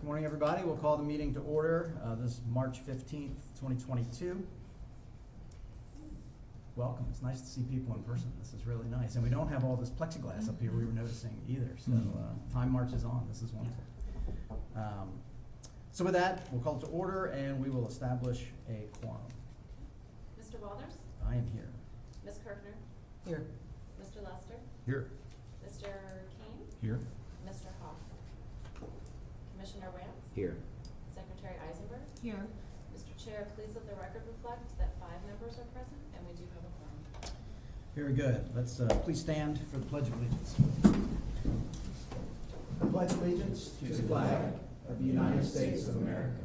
morning, everybody. We'll call the meeting to order. This is March 15th, 2022. Welcome. It's nice to see people in person. This is really nice. And we don't have all this plexiglass up here we were noticing either. So time marches on. This is wonderful. So with that, we'll call it to order and we will establish a quorum. Mr. Walters? I am here. Ms. Kirkner? Here. Mr. Lester? Here. Mr. King? Here. Mr. Hoff? Commissioner Wance? Here. Secretary Eisenberg? Here. Mr. Chair, please let the record reflect that 5 members are present and we do have a quorum. Very good. Let's please stand for the Pledge of Allegiance. I pledge allegiance to the flag of the United States of America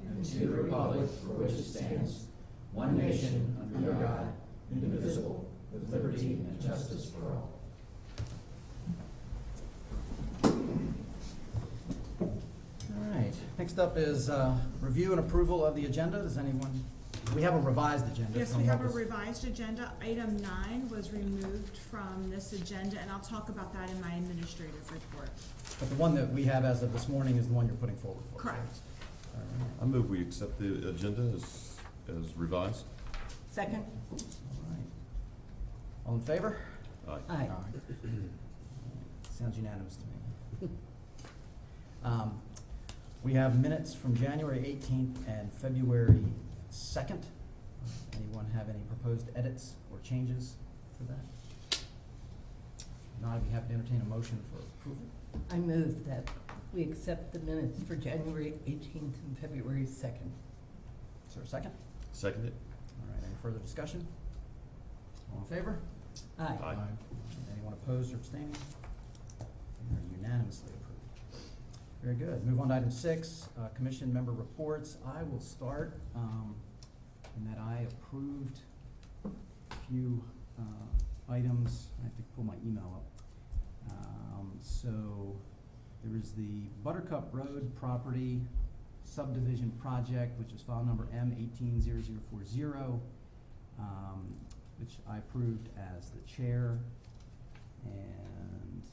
and to the republic for which it stands, one nation under God, indivisible, with liberty and justice for all. All right. Next up is review and approval of the agenda. Does anyone? We have a revised agenda. Yes, we have a revised agenda. Item 9 was removed from this agenda, and I'll talk about that in my administrative report. But the one that we have as of this morning is the one you're putting forward for. Correct. All right. I move we accept the agenda as revised. Second? All right. All in favor? Aye. Sounds unanimous to me. We have minutes from January 18th and February 2nd. Anyone have any proposed edits or changes for that? If not, I'd be happy to entertain a motion for approval. I move that we accept the minutes for January 18th and February 2nd. Is there a second? Second it? All right, any further discussion? All in favor? Aye. Aye. Anyone opposed or abstaining? They are unanimously approved. Very good. Move on to item 6, commission member reports. I will start in that I approved a few items. I have to pull my email up. So there is the Buttercup Road property subdivision project, which is file number M180040, which I approved as the chair. And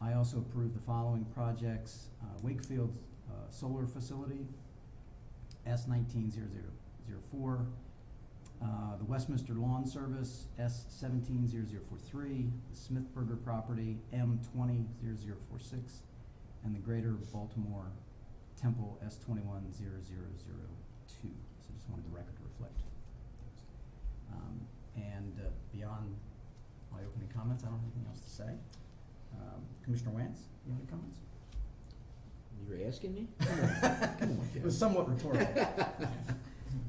I also approved the following projects: Wakefield Solar Facility, S190004, the Westminster Lawn Service, S170043, the Smithburger property, M200046, and the Greater Baltimore Temple, S210002. So just wanted the record to reflect those. Beyond my opening comments, I don't have anything else to say. Commissioner Wance, you have any comments? You were asking me? Come on, it was somewhat rhetorical.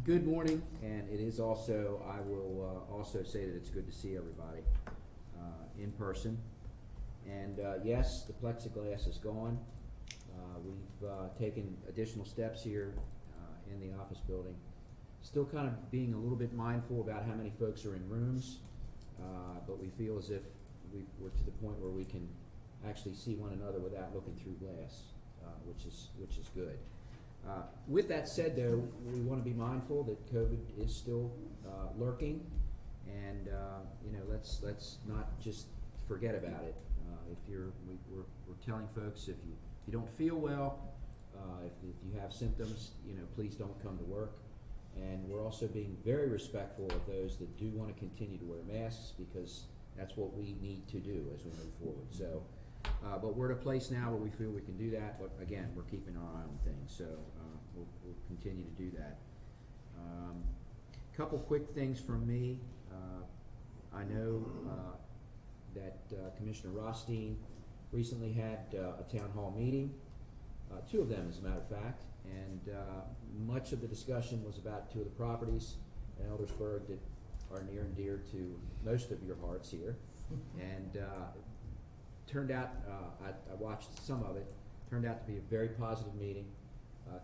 Good morning, and it is also, I will also say that it's good to see everybody in person. And yes, the plexiglass is gone. We've taken additional steps here in the office building. Still kind of being a little bit mindful about how many folks are in rooms, but we feel as if we're to the point where we can actually see one another without looking through glass, which is good. With that said, though, we want to be mindful that COVID is still lurking, and let's not just forget about it. We're telling folks if you don't feel well, if you have symptoms, please don't come to work. And we're also being very respectful of those that do want to continue to wear masks, because that's what we need to do as we move forward. So, but we're at a place now where we feel we can do that. But again, we're keeping our eye on things, so we'll continue to do that. Couple quick things from me. I know that Commissioner Rothstein recently had a town hall meeting, 2 of them as a matter of fact, and much of the discussion was about 2 of the properties in Eldersburg that are near and dear to most of your hearts here. And turned out, I watched some of it, turned out to be a very positive meeting.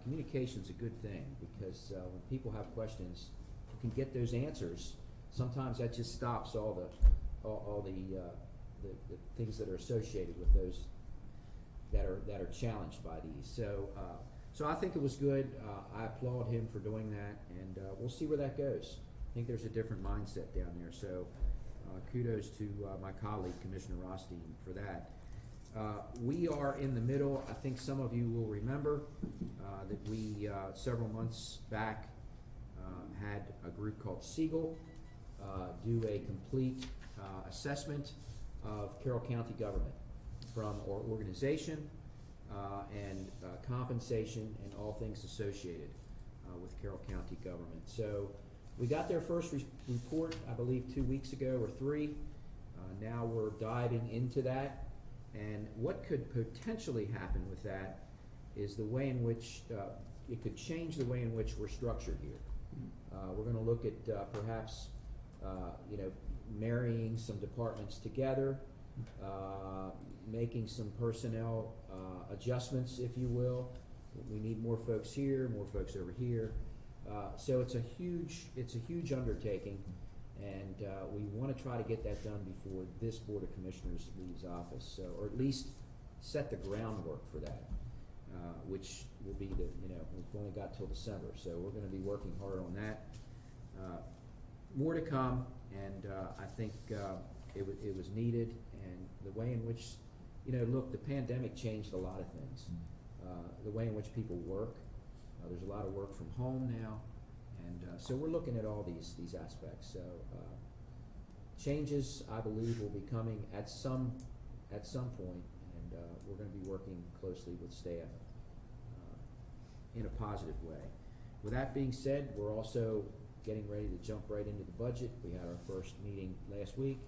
Communication's a good thing, because when people have questions, you can get those answers. Sometimes that just stops all the things that are associated with those that are challenged by these. So I think it was good. I applaud him for doing that, and we'll see where that goes. I think there's a different mindset down there. So kudos to my colleague, Commissioner Rothstein, for that. We are in the middle, I think some of you will remember, that we, several months back, had a group called Siegel, do a complete, assessment of Carroll County government, from our organization, and compensation and all things associated, with Carroll County government. So, we got their first report, I believe, 2 weeks ago or 3. Now we're diving into that. And what could potentially happen with that is the way in which, it could change the way in which we're structured here. We're gonna look at, perhaps, marrying some departments together, making some personnel, adjustments, if you will. We need more folks here, more folks over here. So it's a huge undertaking, and we want to try to get that done before this Board of Commissioners leaves office, so, or at least set the groundwork for that, which will be we've only got till December, so we're going to be working hard on that. More to come, and I think it was needed, and the way in which, look, the pandemic changed a lot of things. The way in which people work. There's a lot of work from home now, and so we're looking at all these aspects. So changes, I believe, will be coming at some point, and we're going to be working closely with staff in a positive way. With that being said, we're also getting ready to jump right into the budget. We had our first meeting last week,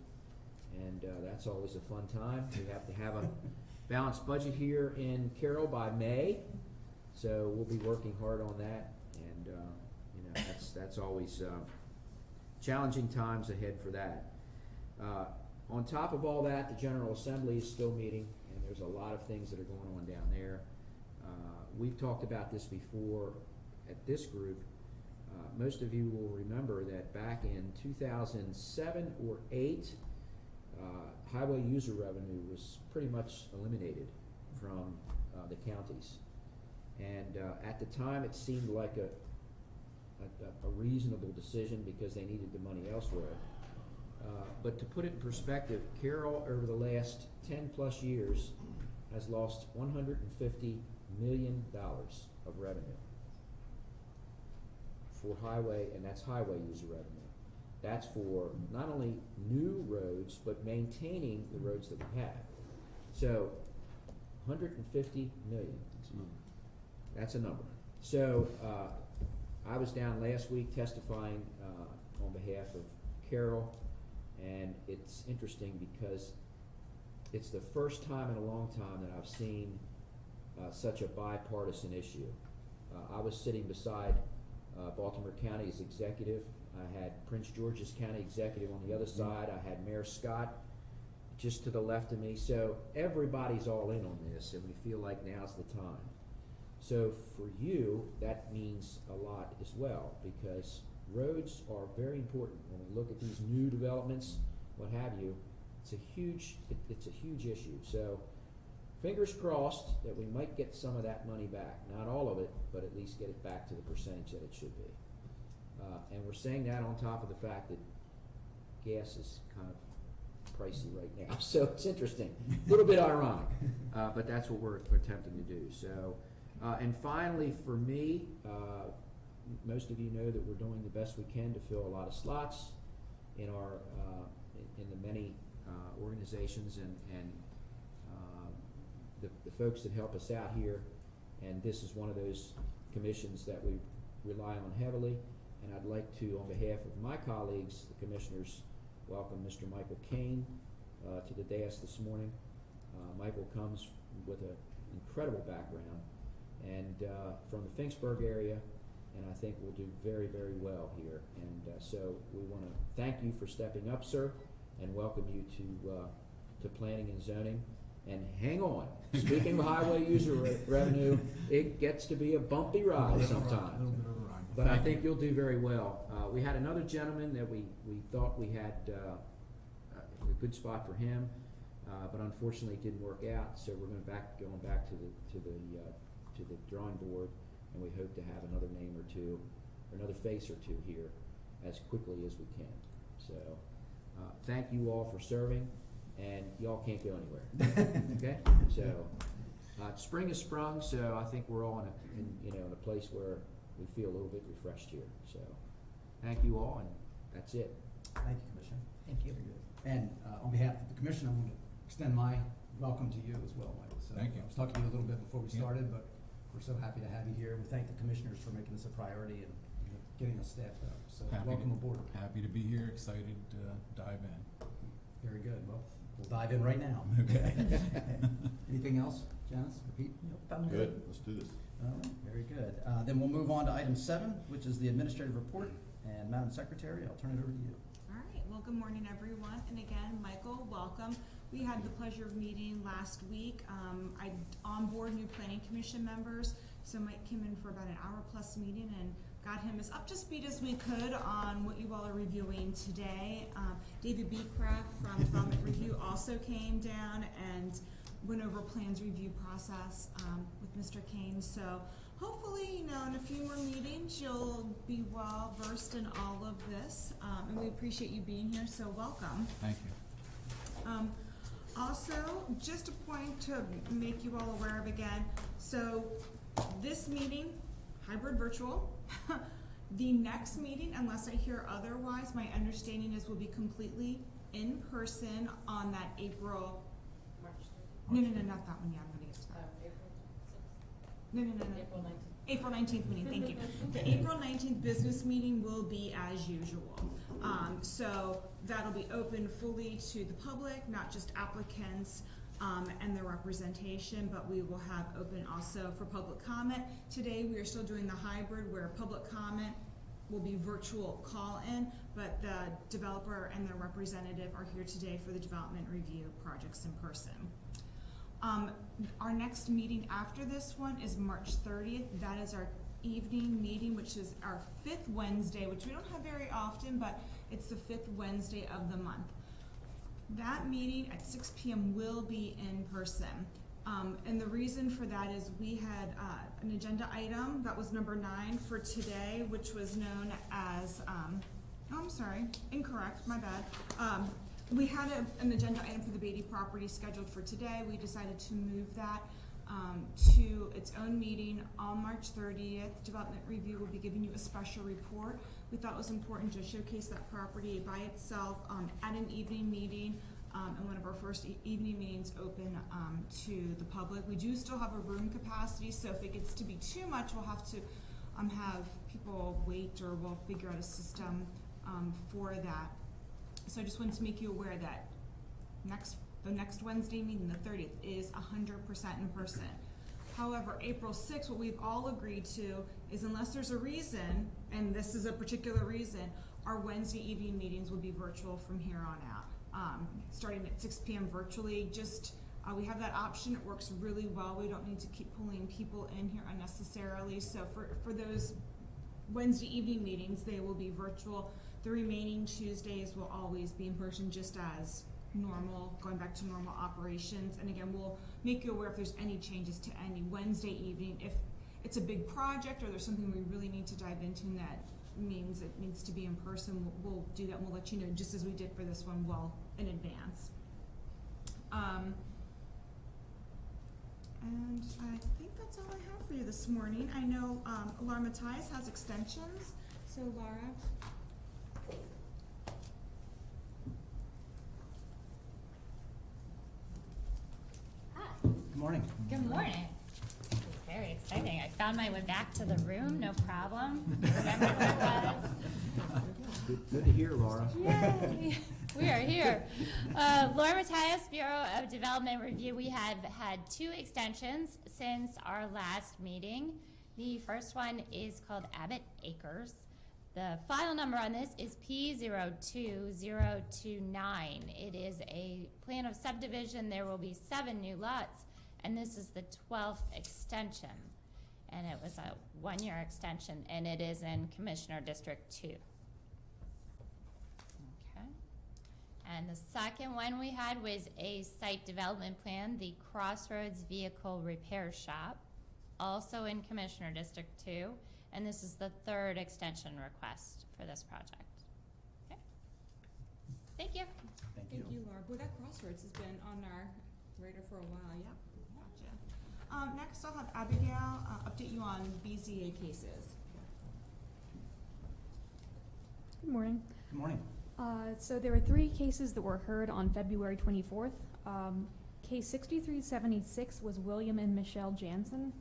and that's always a fun time. We have to have a balanced budget here in Carroll by May. So we'll be working hard on that, and that's always challenging times ahead for that. On top of all that, the General Assembly is still meeting, and there's a lot of things that are going on down there. We've talked about this before at this group. Most of you will remember that back in 2007 or 8, highway user revenue was pretty much eliminated from the counties. And at the time, it seemed like a reasonable decision because they needed the money elsewhere. But to put it in perspective, Carroll, over the last 10+ years, has lost $150 million of revenue for highway, and that's highway user revenue. That's for not only new roads, but maintaining the roads that we have. So, $150 million. That's a number. So, I was down last week testifying on behalf of Carroll, and it's interesting because it's the first time in a long time that I've seen such a bipartisan issue. I was sitting beside Baltimore County's executive. I had Prince George's County executive on the other side. I had Mayor Scott just to the left of me. So everybody's all in on this, and we feel like now's the time. So for you, that means a lot as well, because roads are very important. When we look at these new developments, what have you, it's a huge issue. So fingers crossed that we might get some of that money back. Not all of it, but at least get it back to the percentage that it should be. And we're saying that on top of the fact that gas is kind of pricey right now. So it's interesting, a little bit ironic, but that's what we're attempting to do. So, and finally for me, most of you know that we're doing the best we can to fill a lot of slots in our, in the many organizations and the folks that help us out here. And this is one of those commissions that we rely on heavily. And I'd like to, on behalf of my colleagues, the commissioners, welcome Mr. Michael Kane to the dais this morning. Michael comes with an incredible background and from the Finksburg area, and I think will do very, very well here. And so we want to thank you for stepping up, sir, and welcome you to planning and zoning. And hang on, speaking of highway user revenue, it gets to be a bumpy ride sometimes. But I think you'll do very well. We had another gentleman that we thought we had a good spot for him, but unfortunately it didn't work out. So we're going back to the drawing board, and we hope to have another name or two, or another face or two here as quickly as we can. So thank you all for serving, and y'all can't go anywhere. Okay? So, spring has sprung, so I think we're all in a place where we feel a little bit refreshed here. So, thank you all, and that's it. Thank you, Commissioner. Thank you. Very good. And on behalf of the commission, I want to extend my welcome to you as well, Michael. So, Thank you. I was talking to you a little bit before we Yeah. started, but we're so happy to have you here. We thank the commissioners for making this a priority and getting us staffed up. So Happy welcome to- aboard. Happy to be here, excited to dive in. Very good. Well, we'll dive in right now. Okay. Anything else, Janice or Pete? Nope, I'm Good, let's do this. All right, very good. Then we'll move on to item 7, which is the administrative report. And Madam Secretary, I'll turn it over to you. All right, well, good morning, everyone, and again, Michael, welcome. We had the pleasure of meeting last week. I onboard new planning commission members, so Mike came in for about an hour-plus meeting and got him as up to speed as we could on what you all are reviewing today. David Beecraft from Development Review also came down and went over plans review process with Mr. Kane. So hopefully, in a few more meetings, you'll be well versed in all of this. And we appreciate you being here, so welcome. Thank you. Also, just a point to make you all aware of again, so this meeting, hybrid virtual. The next meeting, unless I hear otherwise, my understanding is will be completely in person on that April, March no, not that one, yeah, I'm gonna get to that. April No. 6th, April 19th. April 19th meeting, thank you. The April 19th business meeting will be as usual. So that'll be open fully to the public, not just applicants and their representation, but we will have open also for public comment. Today, we are still doing the hybrid where public comment will be virtual call-in, but the developer and their representative are here today for the development review projects in person. Our next meeting after this one is March 30th. That is our evening meeting, which is our 5th Wednesday, which we don't have very often, but it's the 5th Wednesday of the month. That meeting at 6 p.m. will be in person. And the reason for that is we had an agenda item that was number 9 for today, which was known as, I'm sorry, incorrect, my bad. We had an agenda item for the Beatty property scheduled for today. We decided to move that to its own meeting on March 30th. Development Review will be giving you a special report. We thought it was important to showcase that property by itself at an evening meeting and one of our first evening meetings open to the public. We do still have a room capacity, so if it gets to be too much, we'll have to have people wait, or we'll figure out a system for that. So I just wanted to make you aware that the next Wednesday meeting, the 30th, is 100% in person. However, April 6th, what we've all agreed to is unless there's a reason, and this is a particular reason, our Wednesday evening meetings will be virtual from here on out, starting at 6 p.m. virtually. We have that option. It works really well. We don't need to keep pulling people in here unnecessarily. So for those Wednesday evening meetings, they will be virtual. The remaining Tuesdays will always be in person, just as normal, going back to normal operations. And again, we'll make you aware if there's any changes to any Wednesday evening. If it's a big project or there's something we really need to dive into and that means it needs to be in person, we'll do that and we'll let you know, just as we did for this one, well in advance. And I think that's all I have for you this morning. I know Laura Mattias has extensions, so Laura. Hi. Good morning. Good morning. This is very exciting. I found my way back to the room, no problem. Remember where it was. Good to hear, Laura. Yay! We are here. Laura Mattias, Bureau of Development Review. We have had 2 extensions since our last meeting. The first one is called Abbott Acres. The file number on this is P02029. It is a plan of subdivision. There will be 7 new lots, and this is the 12th extension. And it was a 1-year extension, and it is in Commissioner District 2. Okay. And the second one we had was a site development plan, the Crossroads Vehicle Repair Shop, also in Commissioner District 2. And this is the 3rd extension request for this project. Okay. Thank you. Thank Thank you, Laura. Boy, that Crossroads has been on our radar for a while, yep, gotcha. Next I'll have Abigail, update you on BZA cases. Good morning. Good morning. So there were 3 cases that were heard on February 24th. Case 6376 was William and Michelle Jansen.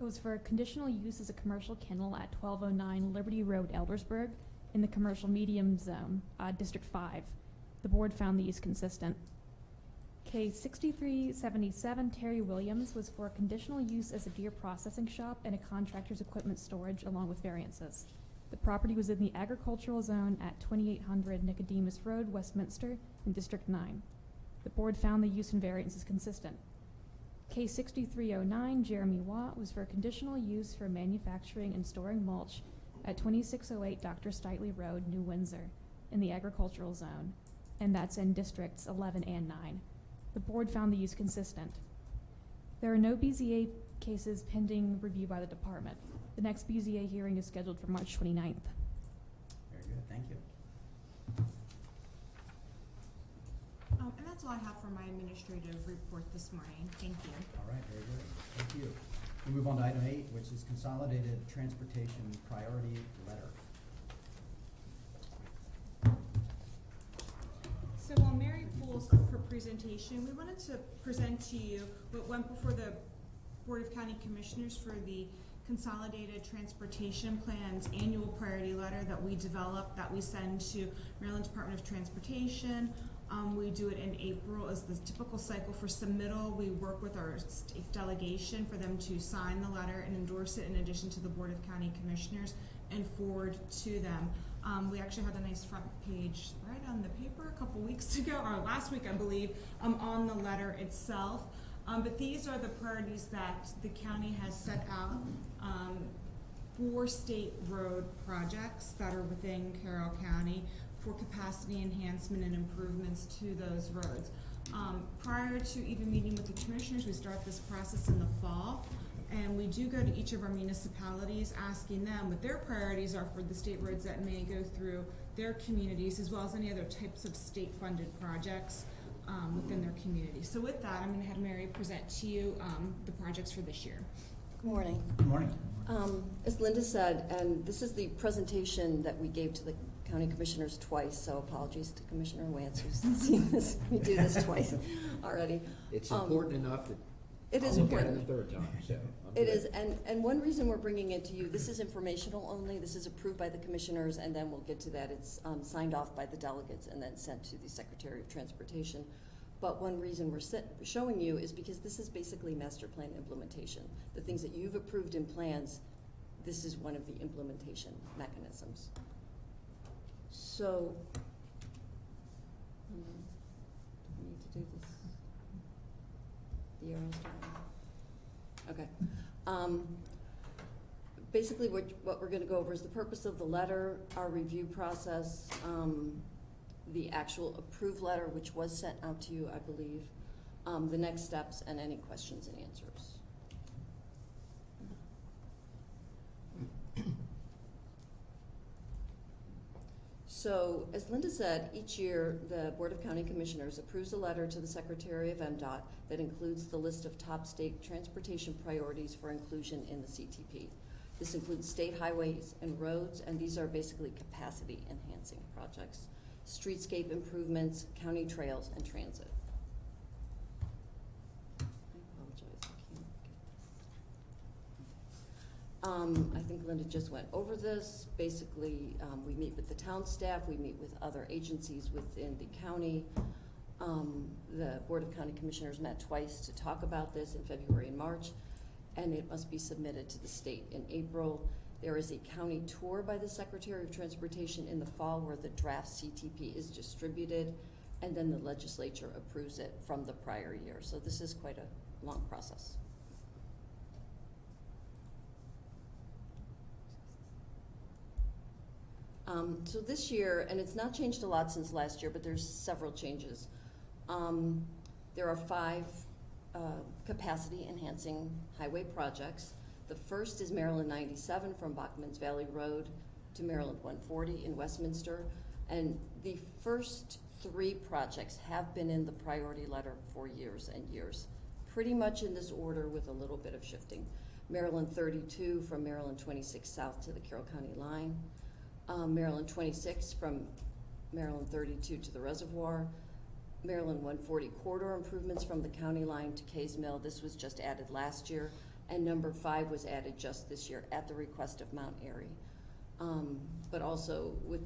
It was for conditional use as a commercial kennel at 1209 Liberty Road, Eldersburg, in the commercial medium zone, District 5. The board found the use consistent. Case 6377 Terry Williams was for conditional use as a deer processing shop and a contractor's equipment storage along with variances. The property was in the agricultural zone at 2800 Nicodemus Road, Westminster, in District 9. The board found the use and variance is consistent. Case 6309 Jeremy Watt was for conditional use for manufacturing and storing mulch at 2608 Dr. Stitley Road, New Windsor, in the agricultural zone, and that's in Districts 11 and 9. The board found the use consistent. There are no BZA cases pending review by the department. The next BZA hearing is scheduled for March 29th. Very good, thank you. And that's all I have for my administrative report this morning. Thank you. All right, very good. Thank you. We move on to item 8, which is Consolidated Transportation Priority Letter. So while Mary pulls up her presentation, we wanted to present to you what went before the Board of County Commissioners for the Consolidated Transportation Plan's annual priority letter that we develop, that we send to Maryland Department of Transportation. We do it in April as the typical cycle for submittal. We work with our state delegation for them to sign the letter and endorse it in addition to the Board of County Commissioners and forward to them. We actually had a nice front page right on the paper a couple weeks ago, or last week I believe, on the letter itself. But these are the priorities that the county has set out for state road projects that are within Carroll County for capacity enhancement and improvements to those roads. Prior to even meeting with the commissioners, we start this process in the fall, and we do go to each of our municipalities asking them what their priorities are for the state roads that may go through their communities, as well as any other types of state-funded projects within their community. So with that, I'm going to have Mary present to you the projects for this year. Good morning. Good morning. As Linda said, and this is the presentation that we gave to the county commissioners twice, so apologies to Commissioner Wance who's seen this. We do this twice already. It's important enough that It is I'll look at it important. a third time, so. I'm It good. is, and one reason we're bringing it to you, this is informational only, this is approved by the commissioners, and then we'll get to that. It's signed off by the delegates and then sent to the Secretary of Transportation. But one reason we're showing you is because this is basically master plan implementation. The things that you've approved in plans, this is one of the implementation mechanisms. So, do we need to do this? The arrows down? Okay. Basically, what we're gonna go over is the purpose of the letter, our review process, the actual approved letter, which was sent out to you, I believe, the next steps, and any questions and answers. So, as Linda said, each year, the Board of County Commissioners approves a letter to the Secretary of MDOT that includes the list of top state transportation priorities for inclusion in the CTP. This includes state highways and roads, and these are basically capacity enhancing projects, streetscape improvements, county trails, and transit. I apologize, I can't get this. I think Linda just went over this. Basically, we meet with the town staff, we meet with other agencies within the county. The Board of County Commissioners met twice to talk about this in February and March, and it must be submitted to the state in April. There is a county tour by the Secretary of Transportation in the fall where the draft CTP is distributed, and then the legislature approves it from the prior year. So this is quite a long process. So this year, and it's not changed a lot since last year, but there's several changes. There are 5 capacity enhancing highway projects. The first is Maryland 97 from Bachman's Valley Road to Maryland 140 in Westminster. And the first 3 projects have been in the priority letter for years and years, pretty much in this order with a little bit of shifting. Maryland 32 from Maryland 26 south to the Carroll County line. Maryland 26 from Maryland 32 to the reservoir. Maryland 140 corridor improvements from the county line to Kays Mill. This was just added last year. And number 5 was added just this year at the request of Mount Airy. But also with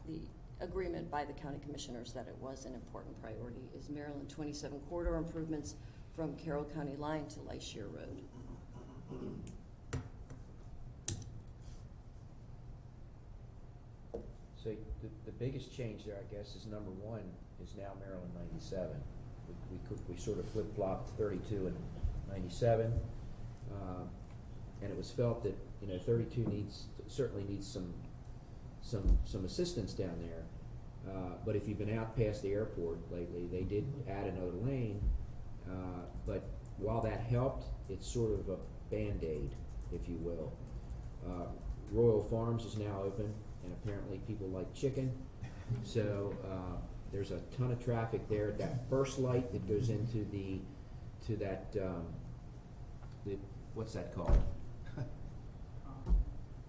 the agreement by the county commissioners that it was an important priority is Maryland 27 corridor improvements from Carroll County line to Lyshear Road. So the biggest change there, I guess, is number 1 is now Maryland 97. We sort of flip-flopped 32 and 97. And it was felt that, 32 certainly needs some assistance down there. But if you've been out past the airport lately, they did add another lane. But while that helped, it's sort of a Band-Aid, if you will. Royal Farms is now open, and apparently people like chicken. So there's a ton of traffic there at that first light that goes into that what's that called?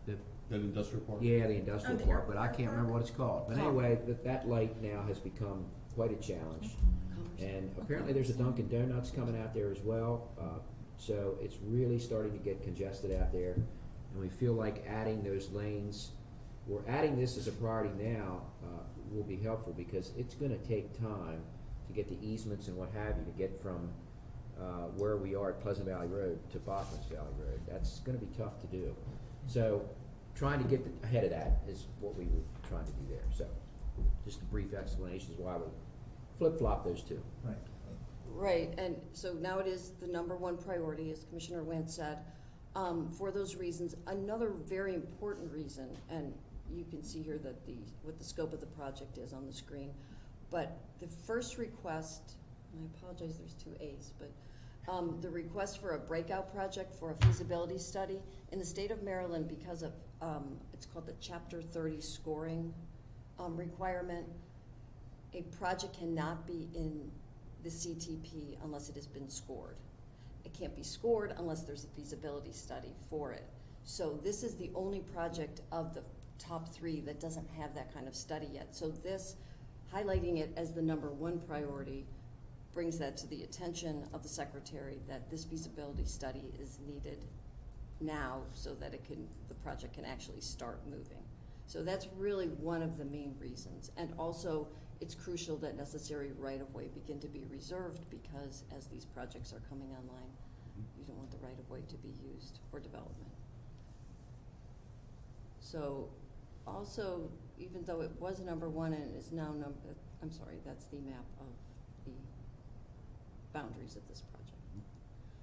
That industrial park? Yeah, the industrial the park, but I airport can't remember park? what it's called. But Oh. anyway, that light now has become quite a challenge. And apparently there's a Dunkin' Donuts coming out there as well. So it's really starting to get congested out there. And we feel like adding those lanes, we're adding this as a priority now, will be helpful because it's gonna take time to get the easements and what have you to get from where we are at Pleasant Valley Road to Boston's Valley Road. That's gonna be tough to do. So trying to get ahead of that is what we were trying to do there. So just a brief explanation is why we flip-flop those two. Right. Right, and so now it is the number 1 priority, as Commissioner Wentz said. For those reasons, another very important reason, and you can see here that what the scope of the project is on the screen, but the first request, and I apologize, there's 2 A's, but the request for a breakout project for a feasibility study in the state of Maryland, because of it's called the Chapter 30 scoring requirement. A project cannot be in the CTP unless it has been scored. It can't be scored unless there's a feasibility study for it. So this is the only project of the top 3 that doesn't have that kind of study yet. So this, highlighting it as the number 1 priority, brings that to the attention of the Secretary that this feasibility study is needed now so that the project can actually start moving. So that's really one of the main reasons. And also, it's crucial that necessary right-of-way begin to be reserved because as these projects are coming online, you don't want the right-of-way to be used for development. So also, even though it was number 1 and is now I'm sorry, that's the map of the boundaries of this project.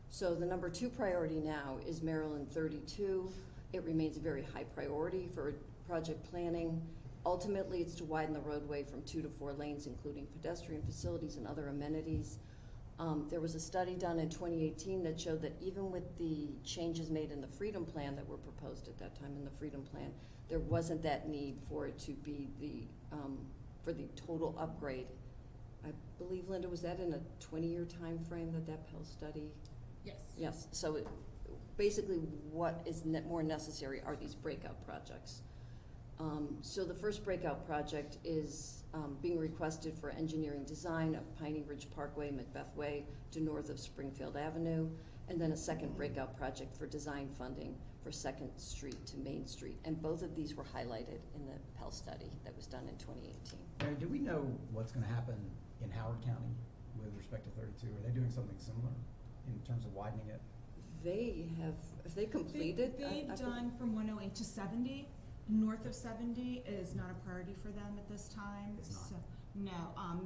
So the number 2 priority now is Maryland 32. It remains a very high priority for project planning. Ultimately, it's to widen the roadway from 2 to 4 lanes, including pedestrian facilities and other amenities. There was a study done in 2018 that showed that even with the changes made in the Freedom Plan that were proposed at that time in the Freedom Plan, there wasn't that need for it to be for the total upgrade. I believe, Linda, was that in a 20-year time frame that Pell study? Yes. Yes, so basically what is more necessary are these breakout projects. So the first breakout project is being requested for engineering design of Piney Ridge Parkway, Macbeth Way to north of Springfield Avenue, and then a second breakout project for design funding for 2nd Street to Main Street. And both of these were highlighted in the Pell study that was done in 2018. Mary, do we know what's gonna happen in Howard County with respect to 32? Are they doing something similar in terms of widening it? Have they completed? They've done from 108 to 70. North of 70 is not a priority for them at this time. It's not. So, no,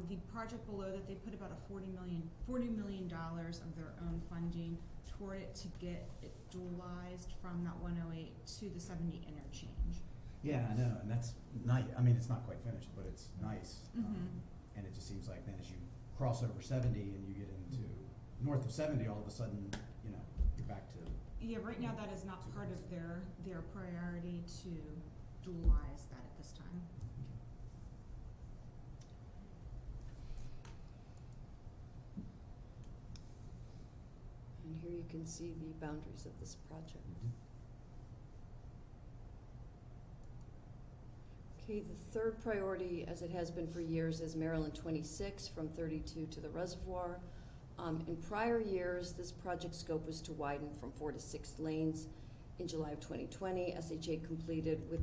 the project below that, they put about a $40 million of their own funding toward it to get it dualized from that 108 to the 70 interchange. Yeah, I know, and that's nice. I mean, it's not quite finished, but it's nice. Mhm. And it just seems like then as you cross over 70 and you get into north of 70, all of a sudden, you're back to. Yeah, right now that is not part of their priority to dualize that at this time. you can see the boundaries of this project. Okay, the third priority, as it has been for years, is Maryland 26 from 32 to the reservoir. In prior years, this project scope was to widen from 4 to 6 lanes. In July of 2020, SHA completed with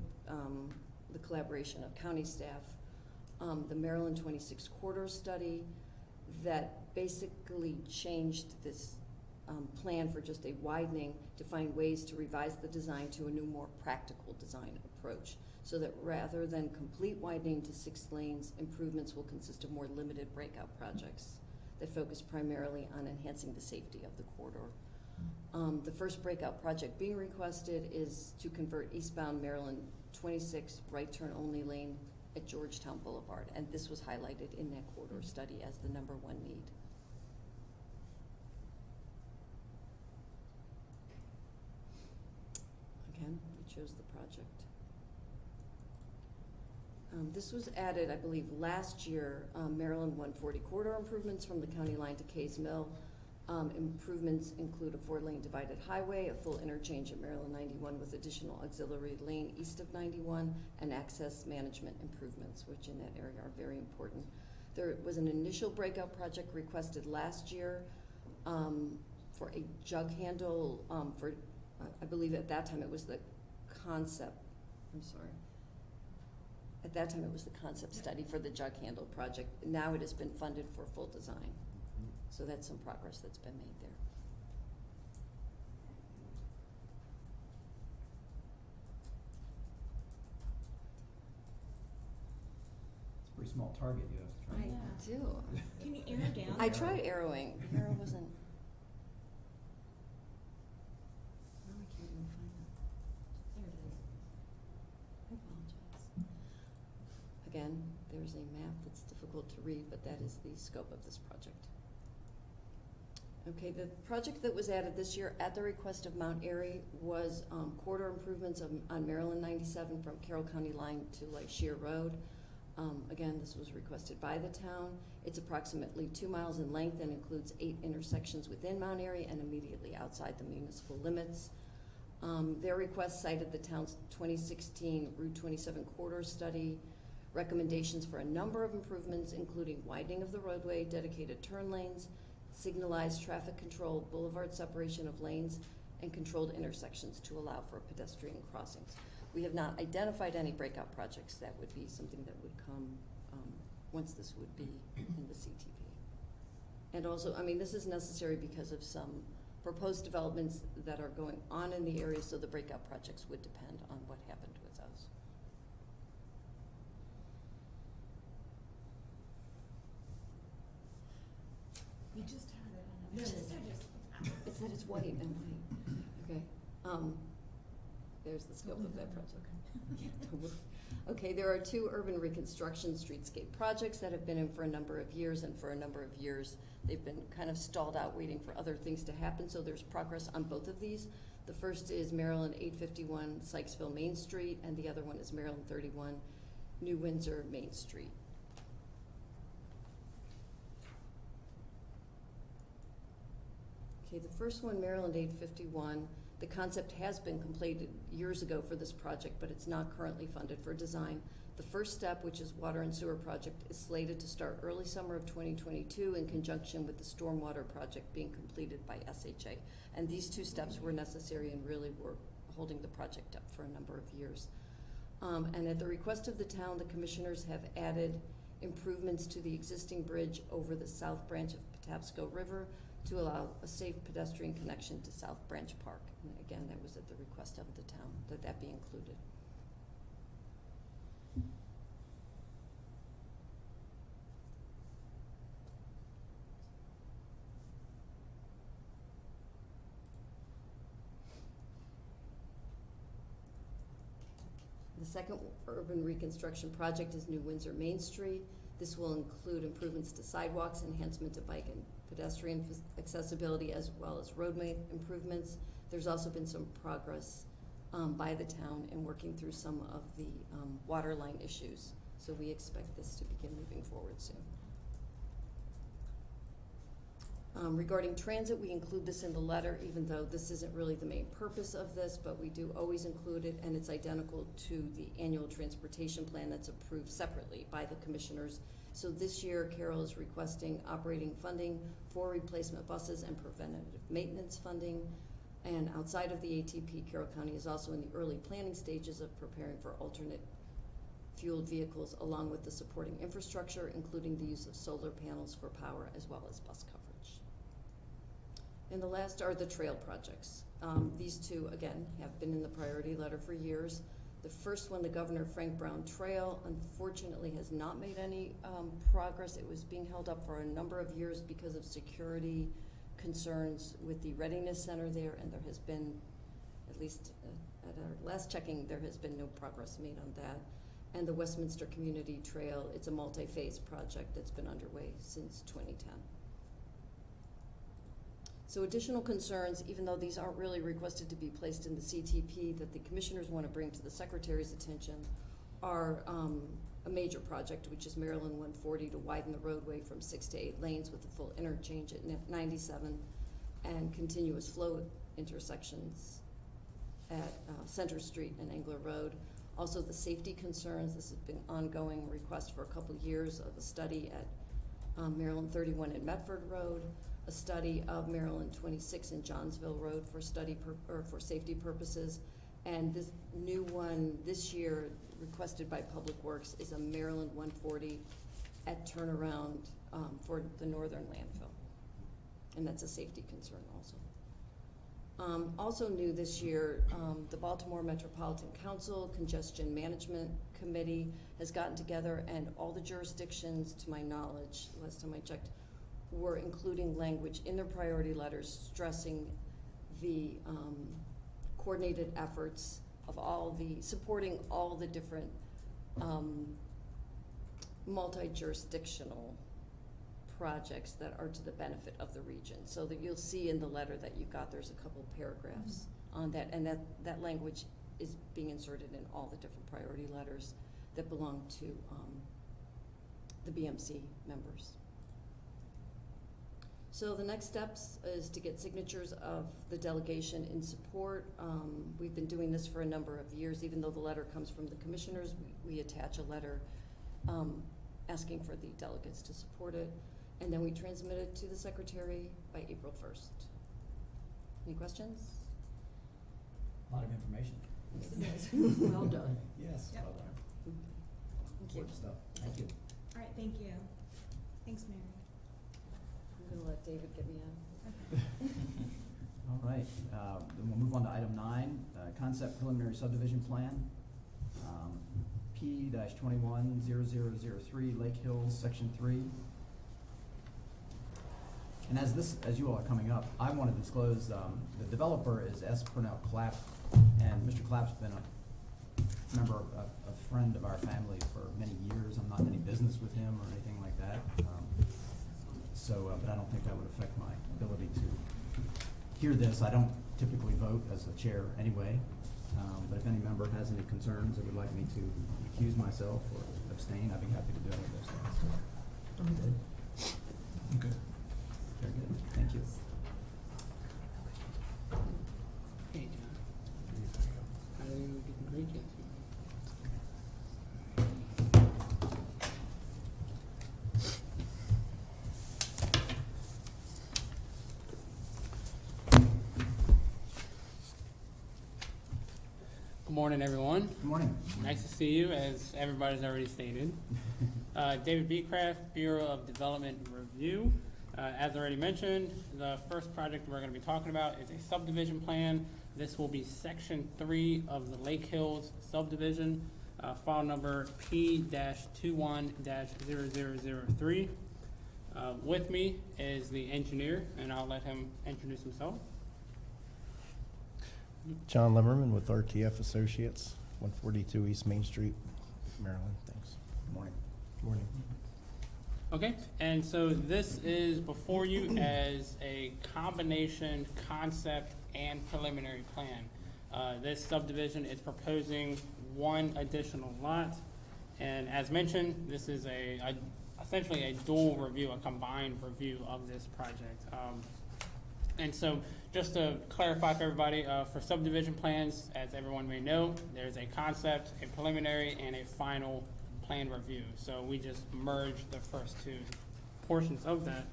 the collaboration of county staff the Maryland 26 corridor study that basically changed this plan for just a widening to find ways to revise the design to a new, more practical design approach, so that rather than complete widening to 6 lanes, improvements will consist of more limited breakout projects that focus primarily on enhancing the safety of the corridor. The first breakout project being requested is to convert eastbound Maryland 26 right turn only lane at Georgetown Boulevard, and this was highlighted in that corridor study as the #1 need. Again, it shows the project. This was added, I believe, last year, Maryland 140 corridor improvements from the county line to Kays Mill. Improvements include a 4-lane divided highway, a full interchange at Maryland 91 with additional auxiliary lane east of 91, and access management improvements, which in that area are very important. There was an initial breakout project requested last year for a jug handle I believe at that time it was the concept, At that time it was the concept study for the jug handle project. Now it has been funded for full design. So that's some progress that's been made there. It's a pretty small target you have to try. I do. Can you arrow down? I tried arrowing. The arrow wasn't. No, I can't even find it. There it is. I apologize. Again, there's a map that's difficult to read, but that is the scope of this project. Okay, the project that was added this year at the request of Mount Airy was corridor improvements on Maryland 97 from Carroll County line to Shear Road. Again, this was requested by the town. It's approximately 2 miles in length and includes 8 intersections within Mount Airy and immediately outside the municipal limits. Their request cited the town's 2016 Route 27 corridor study, recommendations for a number of improvements, including widening of the roadway, dedicated turn lanes, signalized traffic control, boulevard separation of lanes, and controlled intersections to allow for pedestrian crossings. We have not identified any breakout projects. That would be something that would come once this would be in the CTP. And also, I mean, this is necessary because of some proposed developments that are going on in the area, so the breakout projects would depend on what happened with those. You just had it on a. It's that it's white and white. Okay. There's the scope of that project. Okay, there are 2 urban reconstruction streetscape projects that have been in for a number of years, and for a number of years they've been kind of stalled out waiting for other things to happen, so there's progress on both of these. The first is Maryland 851 Sykesville Main Street, and the other one is Maryland 31 New Windsor Main Street. Okay, the first one, Maryland 851, the concept has been completed years ago for this project, but it's not currently funded for design. The first step, which is water and sewer project, is slated to start early summer of 2022 in conjunction with the stormwater project being completed by SHA. And these 2 steps were necessary and really were holding the project up for a number of years. And at the request of the town, the commissioners have added improvements to the existing bridge over the south branch of Patapsco River to allow a safe pedestrian connection to South Branch Park. And again, that was at the request of the town, that be included. The second urban reconstruction project is New Windsor Main Street. This will include improvements to sidewalks, enhancement to bike and pedestrian accessibility, as well as roadway improvements. There's also been some progress by the town in working through some of the water line issues. So we expect this to begin moving forward soon. Regarding transit, we include this in the letter, even though this isn't really the main purpose of this, but we do always include it, and it's identical to the annual transportation plan that's approved separately by the commissioners. So this year, Carroll is requesting operating funding for replacement buses and preventative maintenance funding. And outside of the ATP, Carroll County is also in the early planning stages of preparing for alternate fueled vehicles, along with the supporting infrastructure, including the use of solar panels for power as well as bus coverage. And the last are the trail projects. These two, again, have been in the priority letter for years. The first one, the Governor Frank Brown Trail, unfortunately has not made any progress. It was being held up for a number of years because of security concerns with the Readiness Center there, and there has been, at least at our last checking, there has been no progress made on that. And the Westminster Community Trail, it's a multi-phase project that's been underway since 2010. So additional concerns, even though these aren't really requested to be placed in the CTP, that the commissioners want to bring to the Secretary's attention are a major project, which is Maryland 140, to widen the roadway from 6 to 8 lanes with a full interchange at 97, and continuous flow intersections at Center Street and Engler Road. Also the safety concerns, this has been ongoing request for a couple years of a study at Maryland 31 and Medford Road, a study of Maryland 26 and Johnsville Road for for safety purposes. And this new one this year requested by Public Works is a Maryland 140 at turnaround for the northern landfill. And that's a safety concern also. Also new this year, the Baltimore Metropolitan Council Congestion Management Committee has gotten together, and all the jurisdictions, to my knowledge, last time I checked, were including language in their priority letters stressing the coordinated efforts of supporting all the different multi-jurisdictional projects that are to the benefit of the region. So that you'll see in the letter that you got, there's a couple paragraphs on that, and that language is being inserted in all the different priority letters that belong to the BMC members. So the next steps is to get signatures of the delegation in support. We've been doing this for a number of years. Even though the letter comes from the commissioners, we attach a letter asking for the delegates to support it. And then we transmit it to the Secretary by April 1st. Any questions? A lot of information. Well done. Yes, Yep. well done. Thank you. Important stuff. Thank you. All right, thank you. Thanks, Mary. I'm gonna let David get me out. All right, then we'll move on to item 9, concept preliminary subdivision plan, P-210003, Lake Hills, Section 3. And as you all are coming up, I want to disclose, the developer is S. Purnell Clapp, and Mr. Clapp's been a friend of our family for many years. I'm not in any business with him or anything like that. But I don't think that would affect my ability to hear this. I don't typically vote as a chair anyway, but if any member has any concerns or would like me to recuse myself or abstain, I'd be happy to do any of those things. I'm good. Okay. Very good, thank you. Hey, John. How are you getting great yet? Good morning, everyone. Good morning. Nice to see you, as everybody's already stated. David Beecraft, Bureau of Development Review. As already mentioned, the first project we're going to be talking about is a subdivision plan. This will be Section 3 of the Lake Hills subdivision, file number P-21-0003. With me is the engineer, and I'll let him introduce himself. John Limmerman with RTF Associates, 142 East Main Street, Maryland. Thanks. Good morning. Good morning. Okay, and so this is before you as a combination concept and preliminary plan. This subdivision is proposing one additional lot, and as mentioned, this is a essentially a dual review, a combined review of this project. And so, just to clarify for everybody, for subdivision plans, as everyone may know, there's a concept, a preliminary, and a final plan review. So we just merged the first two portions of that.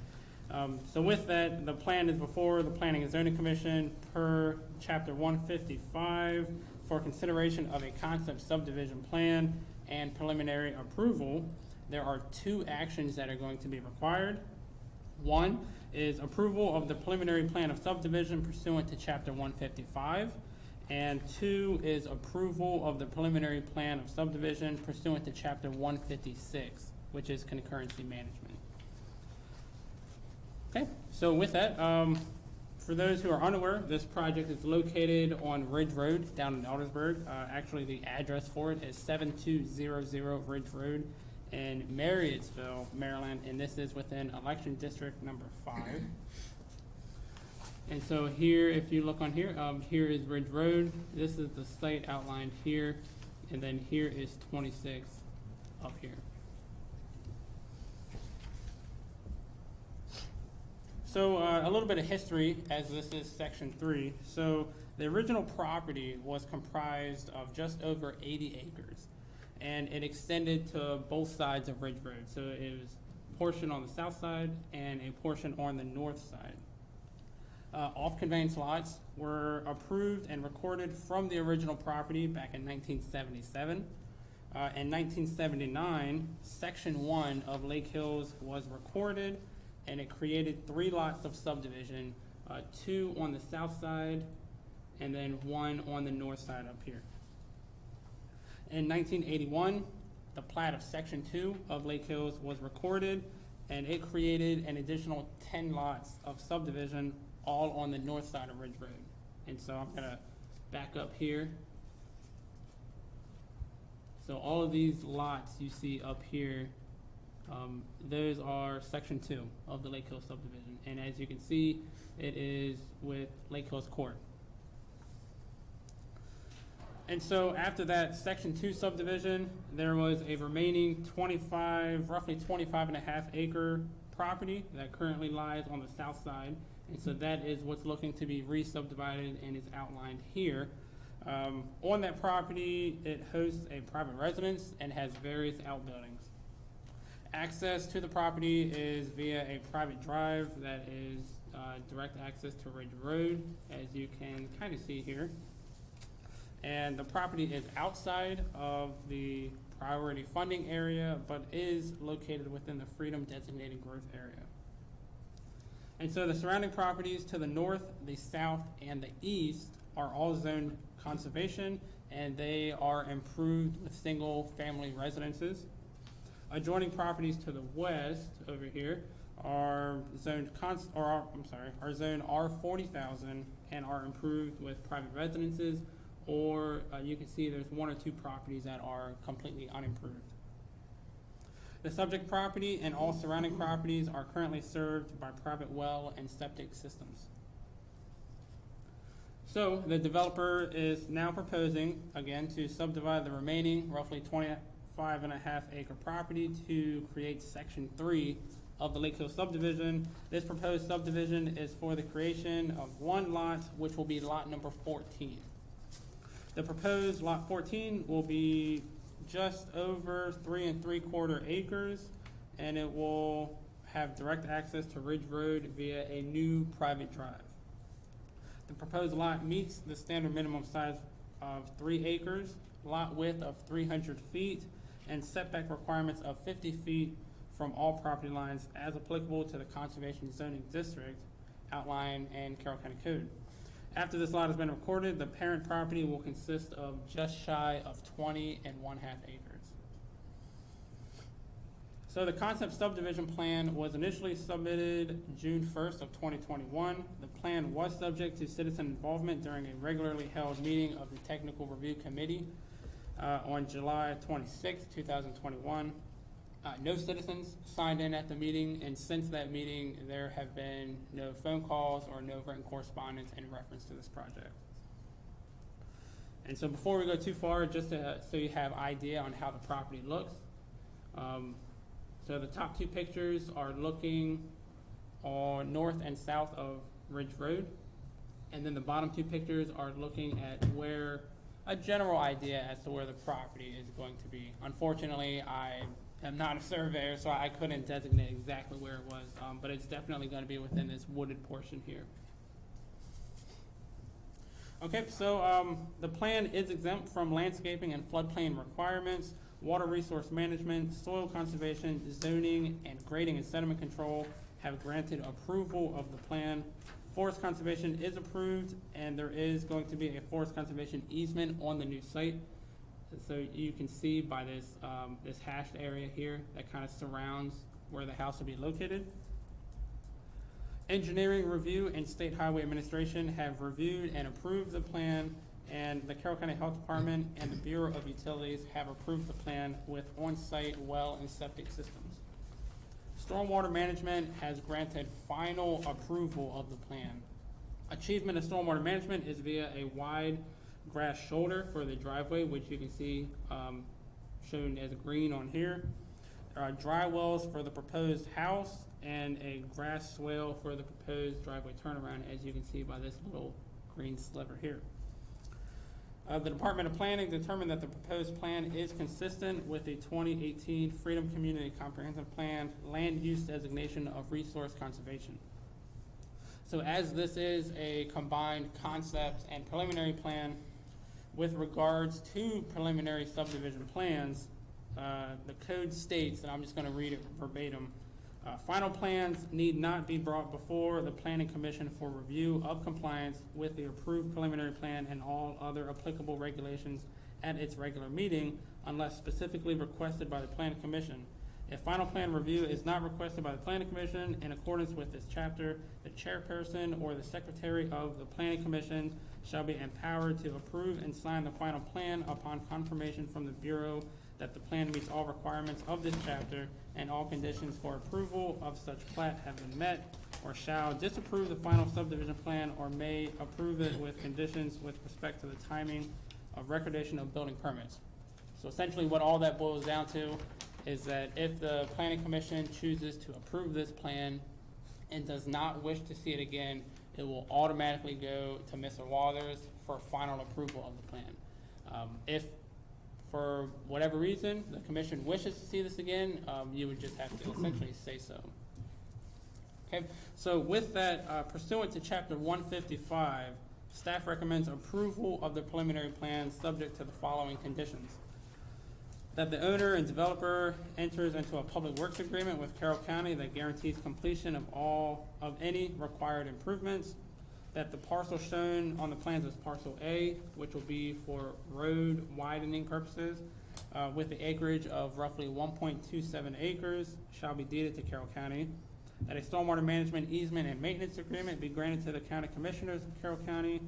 So with that, the plan is before the Planning and Zoning Commission per Chapter 155 for consideration of a concept subdivision plan and preliminary approval. There are two actions that are going to be required. One is approval of the preliminary plan of subdivision pursuant to Chapter 155. And two is approval of the preliminary plan of subdivision pursuant to Chapter 156, which is concurrency management. Okay, so with that, for those who are unaware, this project is located on Ridge Road down in Eldersburg. Actually, the address for it is 7200 Ridge Road in Marriottsville, Maryland, and this is within election district number 5. And so here, if you look on here, here is Ridge Road. This is the site outlined here, and then here is 26 up here. So a little bit of history, as this is section 3. So the original property was comprised of just over 80 acres, and it extended to both sides of Ridge Road. So it was a portion on the south side and a portion on the north side. Off-conveyance lots were approved and recorded from the original property back in 1977. In 1979, Section 1 of Lake Hills was recorded, and it created 3 lots of subdivision, 2 on the south side and then 1 on the north side up here. In 1981, the plat of Section 2 of Lake Hills was recorded, and it created an additional 10 lots of subdivision, all on the north side of Ridge Road. And so I'm gonna back up here. So all of these lots you see up here, those are Section 2 of the Lake Hills subdivision. And as you can see, it is with Lake Hills Court. And so after that Section 2 subdivision, there was a remaining roughly 25.5 acre property that currently lies on the south side. And so that is what's looking to be re-subdivided and is outlined here. On that property, it hosts a private residence and has various outbuildings. Access to the property is via a private drive that is direct access to Ridge Road, as you can kind of see here. And the property is outside of the priority funding area, but is located within the Freedom Designated Growth Area. And so the surrounding properties to the north, the south, and the east are all zoned conservation, and they are improved with single-family residences. Adjoining properties to the west over here are zoned are zoned R40,000 and are improved with private residences, or you can see there's 1 or 2 properties that are completely unimproved. The subject property and all surrounding properties are currently served by private well and septic systems. So the developer is now proposing, again, to subdivide the remaining roughly 25.5 acre property to create Section 3 of the Lake Hills subdivision. This proposed subdivision is for the creation of 1 lot, which will be lot number 14. The proposed lot 14 will be just over 3 3/4 acres, and it will have direct access to Ridge Road via a new private drive. The proposed lot meets the standard minimum size of 3 acres, lot width of 300 feet, and setback requirements of 50 feet from all property lines as applicable to the Conservation Zoning District outlined in Carroll County Code. After this lot has been recorded, the parent property will consist of just shy of 20.5 acres. So the concept subdivision plan was initially submitted June 1st of 2021. The plan was subject to citizen involvement during a regularly held meeting of the Technical Review Committee on July 26, 2021. No citizens signed in at the meeting, and since that meeting, there have been no phone calls or no written correspondence in reference to this project. And so before we go too far, just so you have idea on how the property looks. So So the top two pictures are looking on north and south of Ridge Road. And then the bottom two pictures are looking at where, a general idea as to where the property is going to be. Unfortunately, I am not a surveyor, so I couldn't designate exactly where it was, but it's definitely going to be within this wooded portion here. Okay, so the plan is exempt from landscaping and floodplain requirements, water resource management, soil conservation, zoning, and grading and sediment control have granted approval of the plan. Forest conservation is approved, and there is going to be a forest conservation easement on the new site. So you can see by this, this hashed area here that kind of surrounds where the house will be located. Engineering review and State Highway Administration have reviewed and approved the plan, and the Carroll County Health Department and the Bureau of Utilities have approved the plan with on-site well and septic systems. Stormwater Management has granted final approval of the plan. Achievement of stormwater management is via a wide grass shoulder for the driveway, which you can see shown as green on here. There are dry wells for the proposed house and a grass swale for the proposed driveway turnaround, as you can see by this little green sliver here. The Department of Planning determined that the proposed plan is consistent with the 2018 Freedom Community Comprehensive Plan land use designation of resource conservation. So as this is a combined concept and preliminary plan, with regards to preliminary subdivision plans, the code states, and I'm just going to read it verbatim, final plans need not be brought before the Planning Commission for review of compliance with the approved preliminary plan and all other applicable regulations at its regular meeting unless specifically requested by the Planning Commission. If final plan review is not requested by the Planning Commission in accordance with this chapter, the chairperson or the secretary of the Planning Commission shall be empowered to approve and sign the final plan upon confirmation from the Bureau that the plan meets all requirements of this chapter and all conditions for approval of such plat have been met, or shall disapprove the final subdivision plan or may approve it with conditions with respect to the timing of recordation of building permits. So essentially what all that boils down to is that if the Planning Commission chooses to approve this plan and does not wish to see it again, it will automatically go to Mr. Walters for final approval of the plan. If for whatever reason the commission wishes to see this again, you would just have to essentially say so. Okay, so with that, pursuant to Chapter 155, staff recommends approval of the preliminary plan subject to the following conditions. That the owner and developer enters into a public works agreement with Carroll County that guarantees completion of any required improvements. That the parcel shown on the plans is parcel A, which will be for road widening purposes, with the acreage of roughly 1.27 acres shall be deeded to Carroll County. That a stormwater management easement and maintenance agreement be granted to the county commissioners of Carroll County.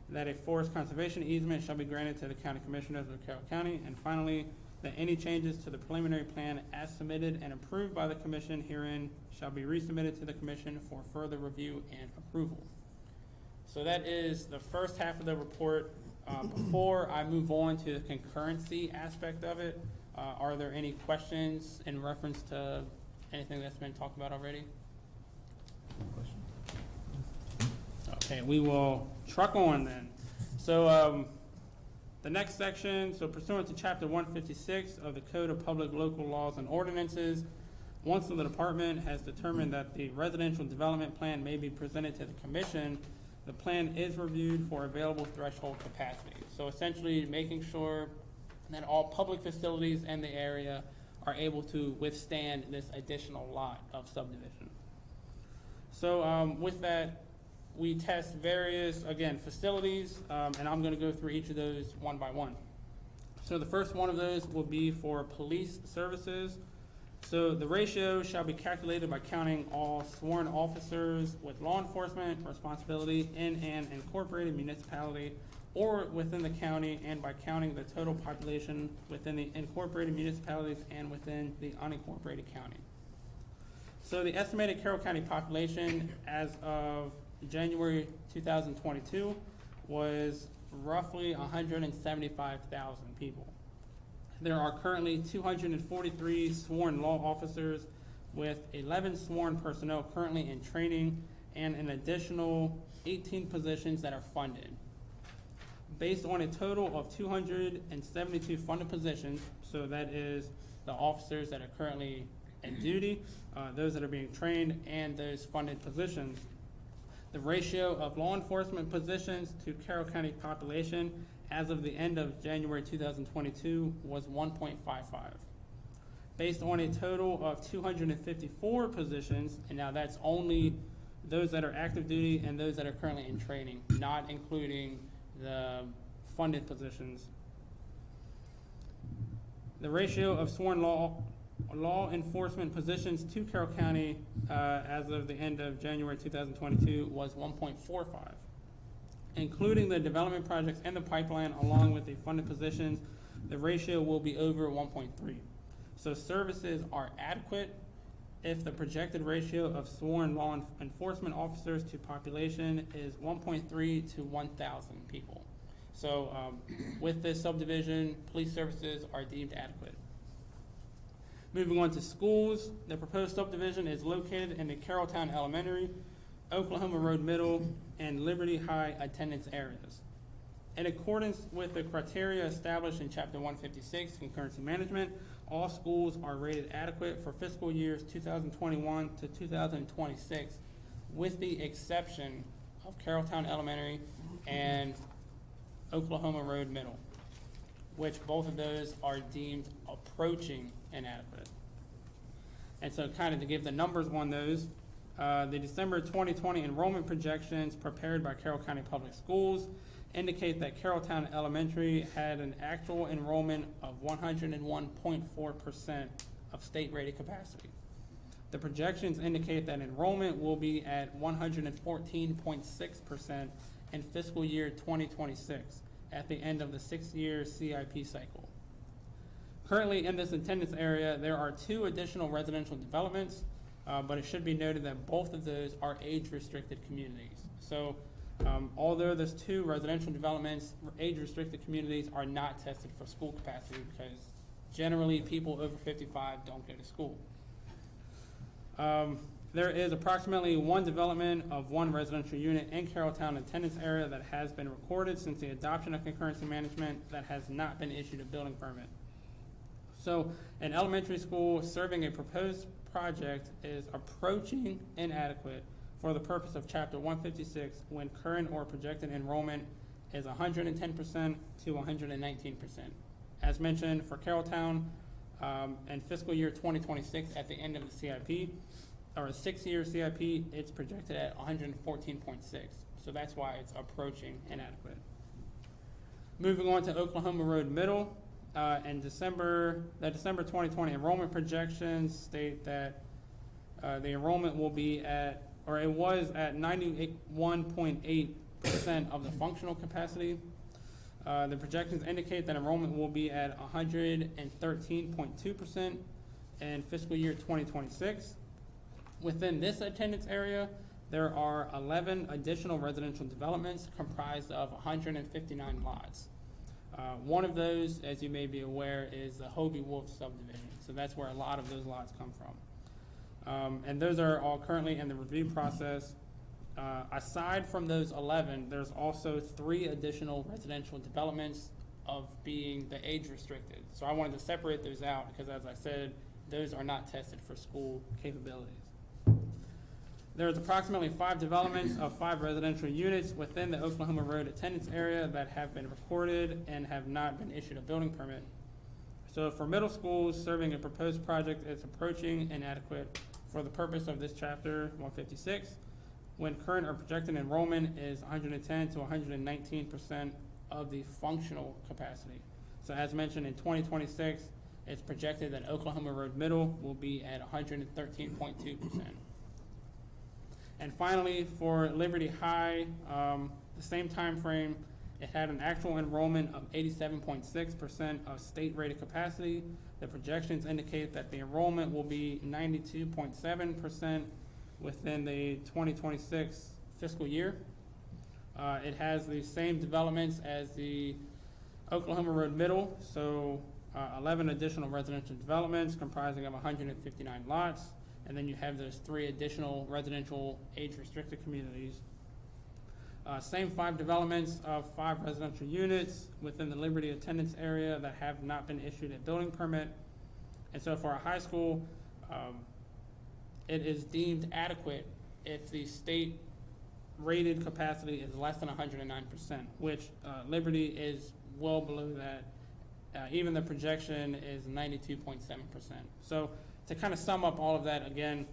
That a forest conservation easement shall be granted to the county commissioners of Carroll County. And finally, that any changes to the preliminary plan as submitted and approved by the commission herein shall be resubmitted to the commission for further review and approval. So that is the first half of the report. Before I move on to the concurrency aspect of it, are there any questions in reference to anything that's been talked about already? Okay, we will truck on then. So the next section, so pursuant to Chapter 156 of the Code of Public Local Laws and Ordinances, once the department has determined that the residential development plan may be presented to the commission, the plan is reviewed for available threshold capacity. So essentially making sure that all public facilities in the area are able to withstand this additional lot of subdivision. So with that, we test various, again, facilities, and I'm gonna go through each of those one by one. So the first one of those will be for police services. So the ratio shall be calculated by counting all sworn officers with law enforcement responsibility in an incorporated municipality or within the county, and by counting the total population within the incorporated municipalities and within the unincorporated county. So the estimated Carroll County population as of January 2022 was roughly 175,000 people. there are currently 243 sworn law officers with 11 sworn personnel currently in training and an additional 18 positions that are funded. Based on a total of 272 funded positions, so that is the officers that are currently in duty, those that are being trained, and those funded positions, the ratio of law enforcement positions to Carroll County population as of the end of January 2022 was 1.55. Based on a total of 254 positions, and now that's only those that are active duty and those that are currently in training, not including the funded positions. The ratio of sworn law enforcement positions to Carroll County as of the end of January 2022 was 1.45. Including the development projects and the pipeline along with the funded positions, the ratio will be over 1.3. So services are adequate if the projected ratio of sworn law enforcement officers to population is 1.3 to 1,000 people. So with this subdivision, police services are deemed adequate. Moving on to schools, the proposed subdivision is located in the Carrolltown Elementary, Oklahoma Road Middle, and Liberty High attendance areas. In accordance with the criteria established in Chapter 156, Concurrency Management, all schools are rated adequate for fiscal years 2021 to 2026, with the exception of Carrolltown Elementary and Oklahoma Road Middle, which both of those are deemed approaching inadequate. And so kind of to give the numbers on those, the December 2020 enrollment projections prepared by Carroll County Public Schools indicate that Carrolltown Elementary had an actual enrollment of 101.4% of state rated capacity. The projections indicate that enrollment will be at 114.6% in fiscal year 2026 at the end of the 6-year CIP cycle. Currently in this attendance area, there are 2 additional residential developments, but it should be noted that both of those are age-restricted communities. So although there's 2 residential developments, age-restricted communities are not tested for school capacity because generally people over 55 don't go to school. There is approximately 1 development of 1 residential unit in Carrolltown attendance area that has been recorded since the adoption of concurrency management that has not been issued a building permit. So an elementary school serving a proposed project is approaching inadequate for the purpose of Chapter 156 when current or projected enrollment is 110% to 119%. As mentioned, for Carrolltown and fiscal year 2026 at the end of the CIP, or a 6-year CIP, it's projected at 114.6. So that's why it's approaching inadequate. Moving on to Oklahoma Road Middle, in December 2020 enrollment projections state that the enrollment will be at, or it was at 91.8% of the functional capacity. The projections indicate that enrollment will be at 113.2% in fiscal year 2026. Within this attendance area, there are 11 additional residential developments comprised of 159 lots. One of those, as you may be aware, is the Hobie Wolf subdivision. So that's where a lot of those lots come from. And those are all currently in the review process. Aside from those 11, there's also 3 additional residential developments of being the age restricted. So I wanted to separate those out because, as I said, those are not tested for school capabilities. There's approximately 5 developments of 5 residential units within the Oklahoma Road attendance area that have been recorded and have not been issued a building permit. So for middle schools, serving a proposed project is approaching inadequate for the purpose of this chapter 156, when current or projected enrollment is 110 to 119% of the functional capacity. So as mentioned, in 2026, it's projected that Oklahoma Road Middle will be at 113.2%. And finally, for Liberty High, the same time frame, it had an actual enrollment of 87.6% of state rated capacity. The projections indicate that the enrollment will be 92.7% within the 2026 fiscal year. It has the same developments as the Oklahoma Road Middle, so 11 additional residential developments comprising of 159 lots, and then you have those 3 additional residential age-restricted communities. Same 5 developments of 5 residential units within the Liberty attendance area that have not been issued a building permit. And so for a high school, it is deemed adequate if the state rated capacity is less than 109%, which Liberty is well below that. Even the projection is 92.7%. So to kind of sum up all of that again,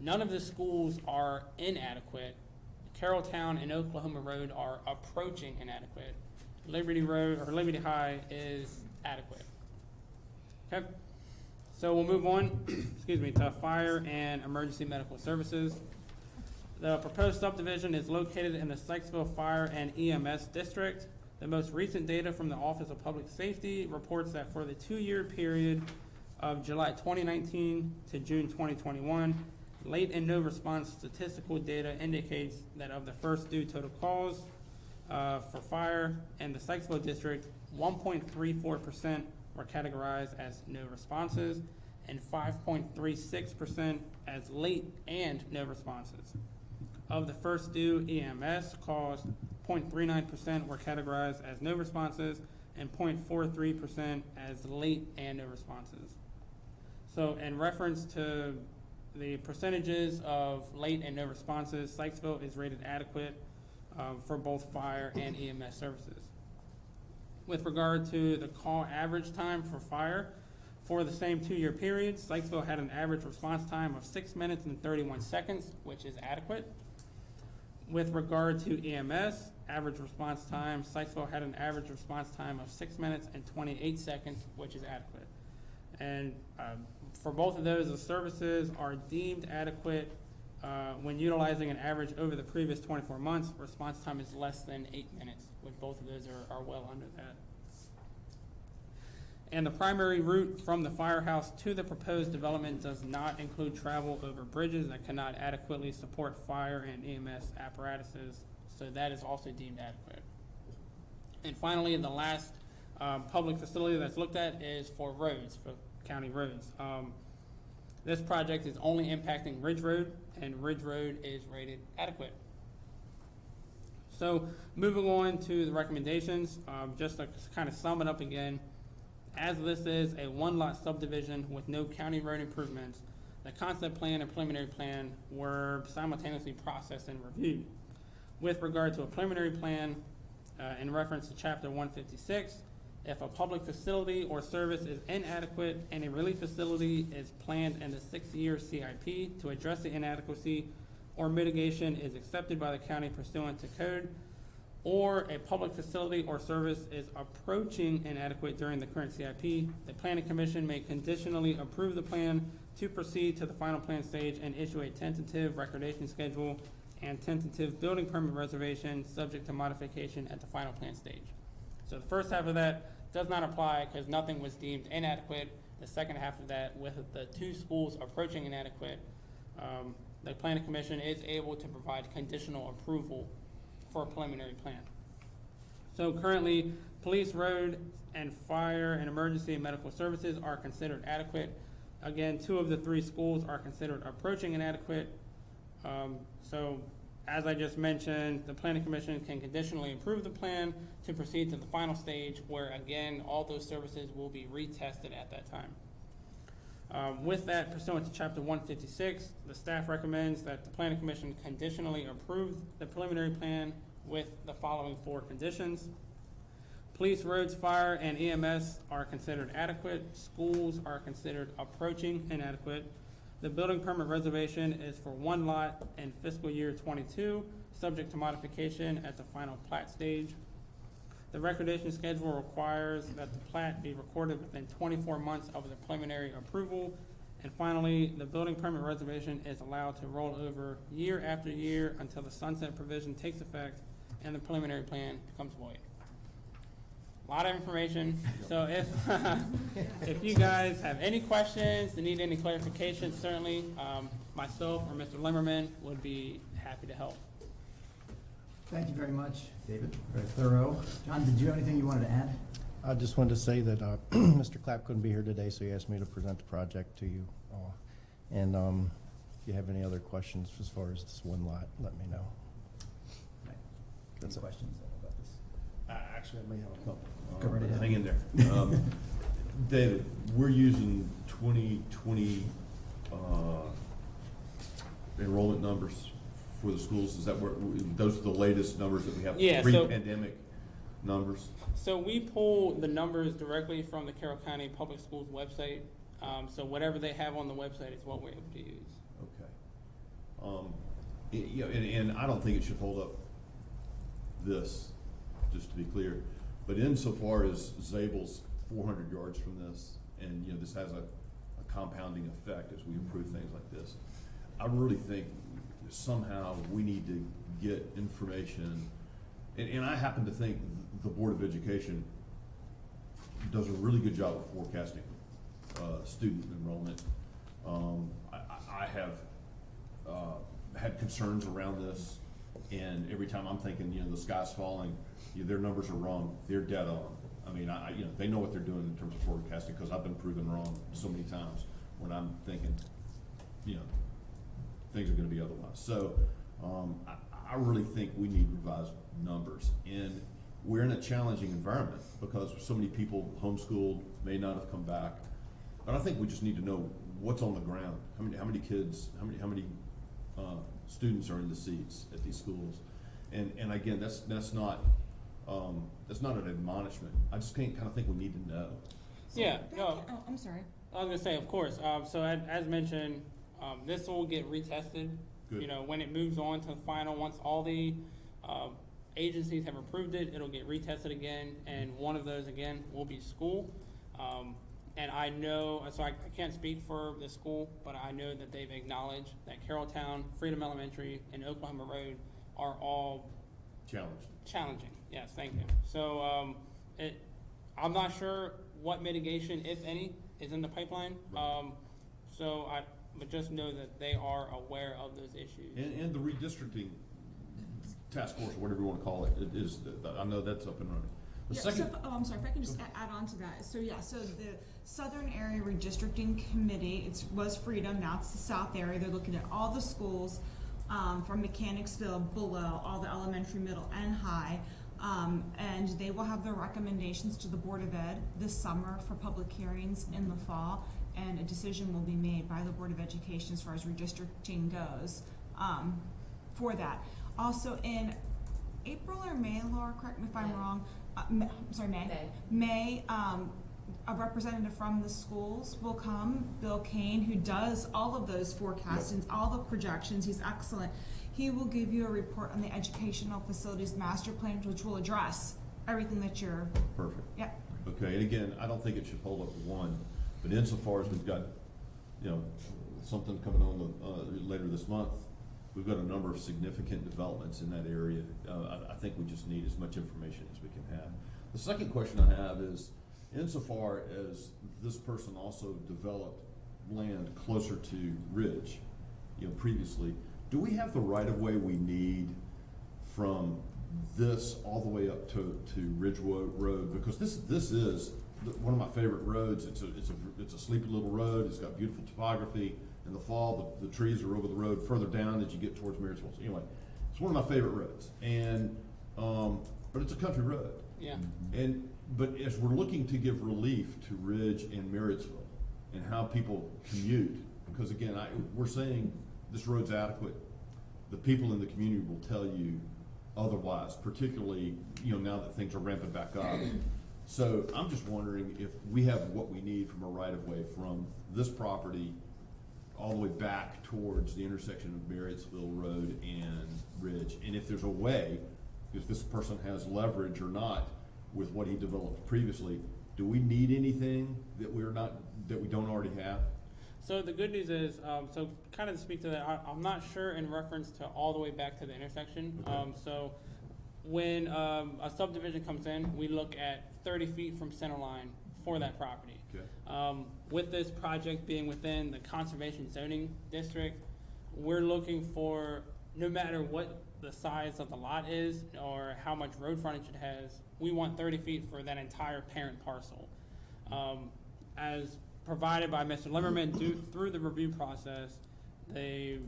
none of the schools are inadequate. Carrolltown and Oklahoma Road are approaching inadequate. Liberty Road or Liberty High is adequate. Okay, so we'll move on, excuse me, to fire and emergency medical services. The proposed subdivision is located in the Sykesville Fire and EMS District. The most recent data from the Office of Public Safety reports that for the 2-year period of July 2019 to June 2021, late and no response statistical data indicates that of the first due total calls for fire in the Sykesville District, 1.34% were categorized as no responses and 5.36% as late and no responses. Of the first due EMS calls, 0.39% were categorized as no responses and 0.43% as late and no responses. So in reference to the percentages of late and no responses, Sykesville is rated adequate for both fire and EMS services. With regard to the call average time for fire, for the same 2-year period, Sykesville had an average response time of 6 minutes and 31 seconds, which is adequate. With regard to EMS, average response time, Sykesville had an average response time of 6 minutes and 28 seconds, which is adequate. And for both of those, the services are deemed adequate when utilizing an average over the previous 24 months. Response time is less than 8 minutes, which both of those are well under that. And the primary route from the firehouse to the proposed development does not include travel over bridges that cannot adequately support fire and EMS apparatuses, so that is also deemed adequate. And finally, the last public facility that's looked at is for roads, for county roads. This project is only impacting Ridge Road, and Ridge Road is rated adequate. So moving on to the recommendations, just to kind of sum it up again, as this is a 1-lot subdivision with no county road improvements, the concept plan and preliminary plan were simultaneously processed and reviewed. With regard to a preliminary plan, in reference to Chapter 156, if a public facility or service is inadequate and a relief facility is planned in the 6-year CIP to address the inadequacy or mitigation is accepted by the county pursuant to code, or a public facility or service is approaching inadequate during the current CIP, the Planning Commission may conditionally approve the plan to proceed to the final plan stage and issue a tentative recordation schedule and tentative building permit reservation subject to modification at the final plan stage. So the first half of that does not apply because nothing was deemed inadequate. The second half of that, with the 2 schools approaching inadequate, the Planning Commission is able to provide conditional approval for a preliminary plan. So currently, police, road, and fire and emergency and medical services are considered adequate. Again, 2 of the 3 schools are considered approaching inadequate. So as I just mentioned, the Planning Commission can conditionally approve the plan to proceed to the final stage where, again, all those services will be retested at that time. With that, pursuant to Chapter 156, the staff recommends that the Planning Commission conditionally approve the preliminary plan with the following 4 conditions. Police, roads, fire, and EMS are considered adequate. Schools are considered approaching inadequate. The building permit reservation is for 1 lot in fiscal year 22, subject to modification at the final plat stage. The recordation schedule requires that the plat be recorded within 24 months of the preliminary approval. And finally, the building permit reservation is allowed to roll over year after year until the sunset provision takes effect and the preliminary plan becomes void. A lot of information. So if you guys have any questions, need any clarification, certainly myself or Mr. Limmerman would be happy to help. Thank you very much, David. Very thorough. John, did you have anything you wanted to add? I just wanted to say that Mr. Clapp couldn't be here today, so he asked me to present the project to you all. And if you have any other questions as far as this one lot, let me know. Right. That's Any it. questions about this? Actually, I may have a couple. Go right ahead. Hang in there. David, we're using 2020 enrollment numbers for the schools. Is that where, those are the latest numbers that we have? Yeah, so- Pre-pandemic numbers? So we pull the numbers directly from the Carroll County Public Schools website. So whatever they have on the website is what we're able to use. Okay. You know, and I don't think it should hold up this, just to be clear. But insofar as Zabel's 400 yards from this, and, you know, this has a compounding effect as we improve things like this, I really think somehow we need to get information. And I happen to think the Board of Education does a really good job of forecasting student enrollment. I have had concerns around this, and every time I'm thinking, you know, the sky's falling, you know, their numbers are wrong, they're dead on. I mean, you know, they know what they're doing in terms of forecasting, because I've been proven wrong so many times when I'm thinking, you know, things are gonna be otherwise. So, I really think we need revised numbers, and we're in a challenging environment because so many people homeschooled, may not have come back. But I think we just need to know what's on the ground. How many kids, how many students are in the seats at these schools? And again, that's not an admonishment. I just kind of think we need to know. Yeah, no, Oh, I'm sorry. I was gonna say, of course. So as mentioned, this will get retested. Good. You know, when it moves on to the final, once all the agencies have approved it, it'll get retested again, and one of those again will be school. And I know, so I can't speak for the school, but I know that they've acknowledged that Carrolltown, Freedom Elementary, and Oklahoma Road are all challenging. Yes, thank you. So I'm not sure what mitigation, if any, is in the pipeline. But just know that they are aware of those issues. And the redistricting task force, or whatever you want to call it, I know that's up and running. The Yeah, second, I'm sorry, if I can just add on to that. So yeah, so the Southern Area Redistricting Committee, was Freedom, now it's the South Area. They're looking at all the schools, from Mechanicsville below, all the elementary, middle, and high. And they will have their recommendations to the Board of Ed this summer for public hearings in the fall. And a decision will be made by the Board of Education as far as redistricting goes, for that. Also in April or May, Laura, correct me if I'm wrong, I'm sorry, May, a representative from the schools will come, Bill Kane, who does all of those forecastings, all the projections, he's excellent. He will give you a report on the educational facilities master plan, which will address everything that you're, perfect. yeah. Okay, and again, I don't think it should hold up to one, but insofar as we've got, you know, something coming on later this month, we've got a number of significant developments in that area. I think we just need as much information as we can have. The second question I have is, insofar as this person also developed land closer to Ridge, you know, previously, do we have the right-of-way we need from this all the way up to Ridgewood Road? Because this is one of my favorite roads. It's a sleepy little road. It's got beautiful topography. In the fall, the trees are over the road further down as you get towards Marysville. So anyway, it's one of my favorite roads, and but it's a country road. Yeah. But as we're looking to give relief to Ridge and Marysville and how people commute, because again, we're saying this road's adequate. The people in the community will tell you otherwise, particularly, you know, now that things are ramping back up. So I'm just wondering if we have what we need from a right-of-way from this property all the way back towards the intersection of Marysville Road and Ridge. And if there's a way, if this person has leverage or not with what he developed previously, do we need anything that we don't already have? So the good news is, so kind of to speak to that, I'm not sure in reference to all the way back to the intersection. Okay. So when a subdivision comes in, we look at 30 feet from center line for that property. Okay. With this project being within the conservation zoning district, we're looking for, no matter what the size of the lot is or how much road frontage it has. We want 30 feet for that entire parent parcel. As provided by Mr. Limmerman through the review process, the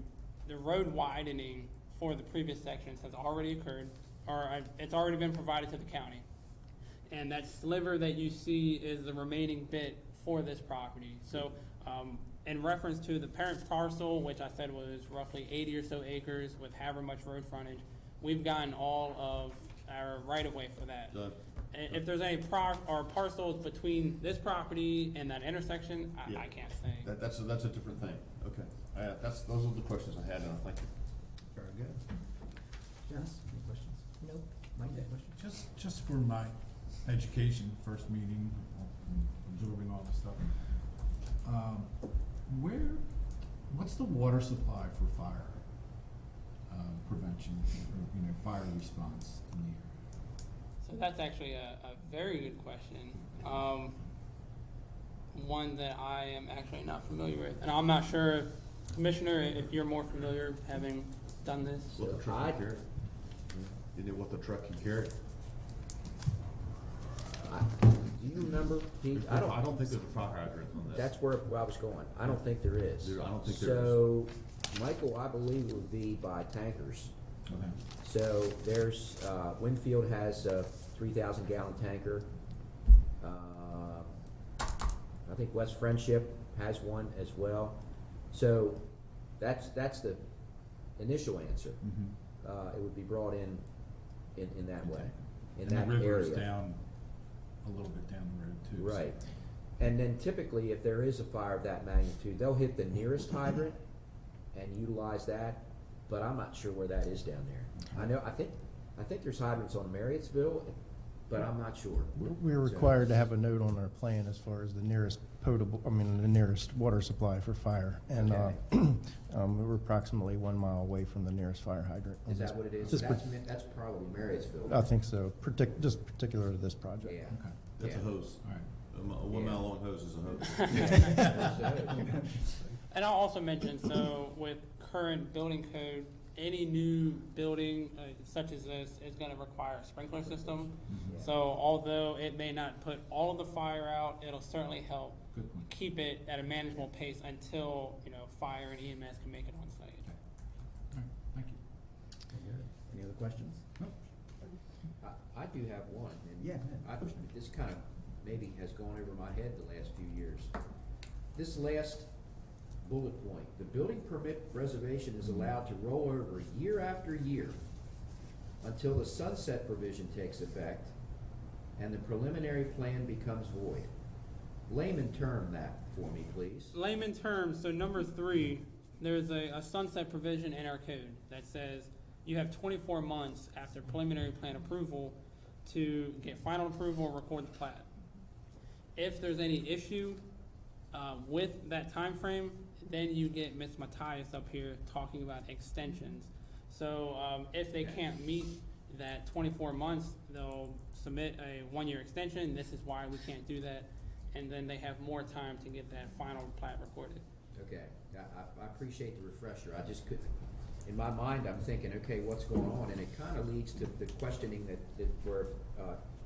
road widening for the previous sections has already occurred, or it's already been provided to the county. And that sliver that you see is the remaining bit for this property. So, in reference to the parent parcel, which I said was roughly 80 or so acres with however much road frontage, we've gotten all of our right-of-way for that. Done. If there's any parcels between this property and that intersection, Yeah. I can't say. That's a different thing. Okay. Those are the questions I had, and thank you. Very good. Janice, any questions? Nope. Mike, any questions? Just for my education, first meeting, absorbing all this stuff. What's the water supply for fire prevention, or, fire response in the area? So that's actually a very good question. One that I am actually not familiar with. And I'm not sure if, Commissioner, if you're more familiar having done this. What the truck can carry? Isn't it what the truck can carry? Do you remember, Pete? I don't think there's a fire hydrant on this. That's where I was going. I don't think there is. I don't think there is. So, Michael, I believe would be by tankers. Okay. So there's, Winfield has a 3,000 gallon tanker. I think West Friendship has one as well. So that's the initial answer. Mm-hmm. It would be brought in that way, in And that the river is area. down a little bit down the road too. so- Right. And then typically, if there is a fire of that magnitude, they'll hit the nearest hydrant and utilize that, but I'm not sure where that is down there. I think there's hydrants on Marriottsville, but I'm not sure. We're So- required to have a note on our plan as far as the nearest the nearest water supply for fire. And Okay. we're approximately 1 mile away from the nearest fire hydrant. Is that what it is? Just That's probably Marriottsville. I think so, just particular to this project. Yeah. Okay, That's a Yeah. hose. all right. A 1 mile long hose is a hose. And I'll also mention, so with current building code, any new building such as this is going to require a sprinkler system. Yeah. So although it may not put all of the fire out, it'll certainly help Good point. keep it at a manageable pace until, fire and EMS can make it on site. All right, thank you. Very good. Any other questions? Nope. I do have one. And Yeah, go ahead. This kind of maybe has gone over my head the last few years. This last bullet point, the building permit reservation is allowed to roll over year after year until the sunset provision takes effect and the preliminary plan becomes void. Layman term that for me, please. Layman terms, so number 3, there's a sunset provision in our code that says you have 24 months after preliminary plan approval to get final approval or record the plat. If there's any issue with that time frame, then you get Ms. Matthias up here talking about extensions. So if they can't meet that 24 months, they'll submit a 1-year extension. This is why we can't do that. And then they have more time to get that final plat recorded. Okay, I appreciate the refresher. I just couldn't, in my mind, I'm thinking, okay, what's going on? And it kind of leads to the questioning that where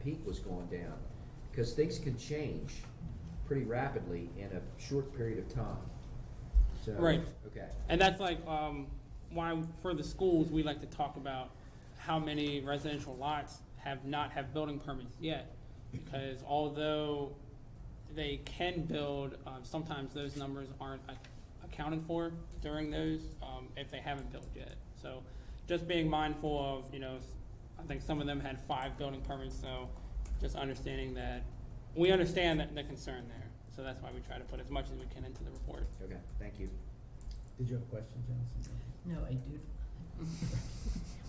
Pete was going down. Because things can change pretty rapidly in a short period of time. So, Right. Okay. And that's like why for the schools, we like to talk about how many residential lots have not have building permits yet. Because although they can build, sometimes those numbers aren't accounted for during those if they haven't built yet. So just being mindful of, I think some of them had 5 building permits, so just understanding that we understand the concern there. So that's why we try to put as much as we can into the report. Okay, thank you. Did you have a question, Janice? No, I do.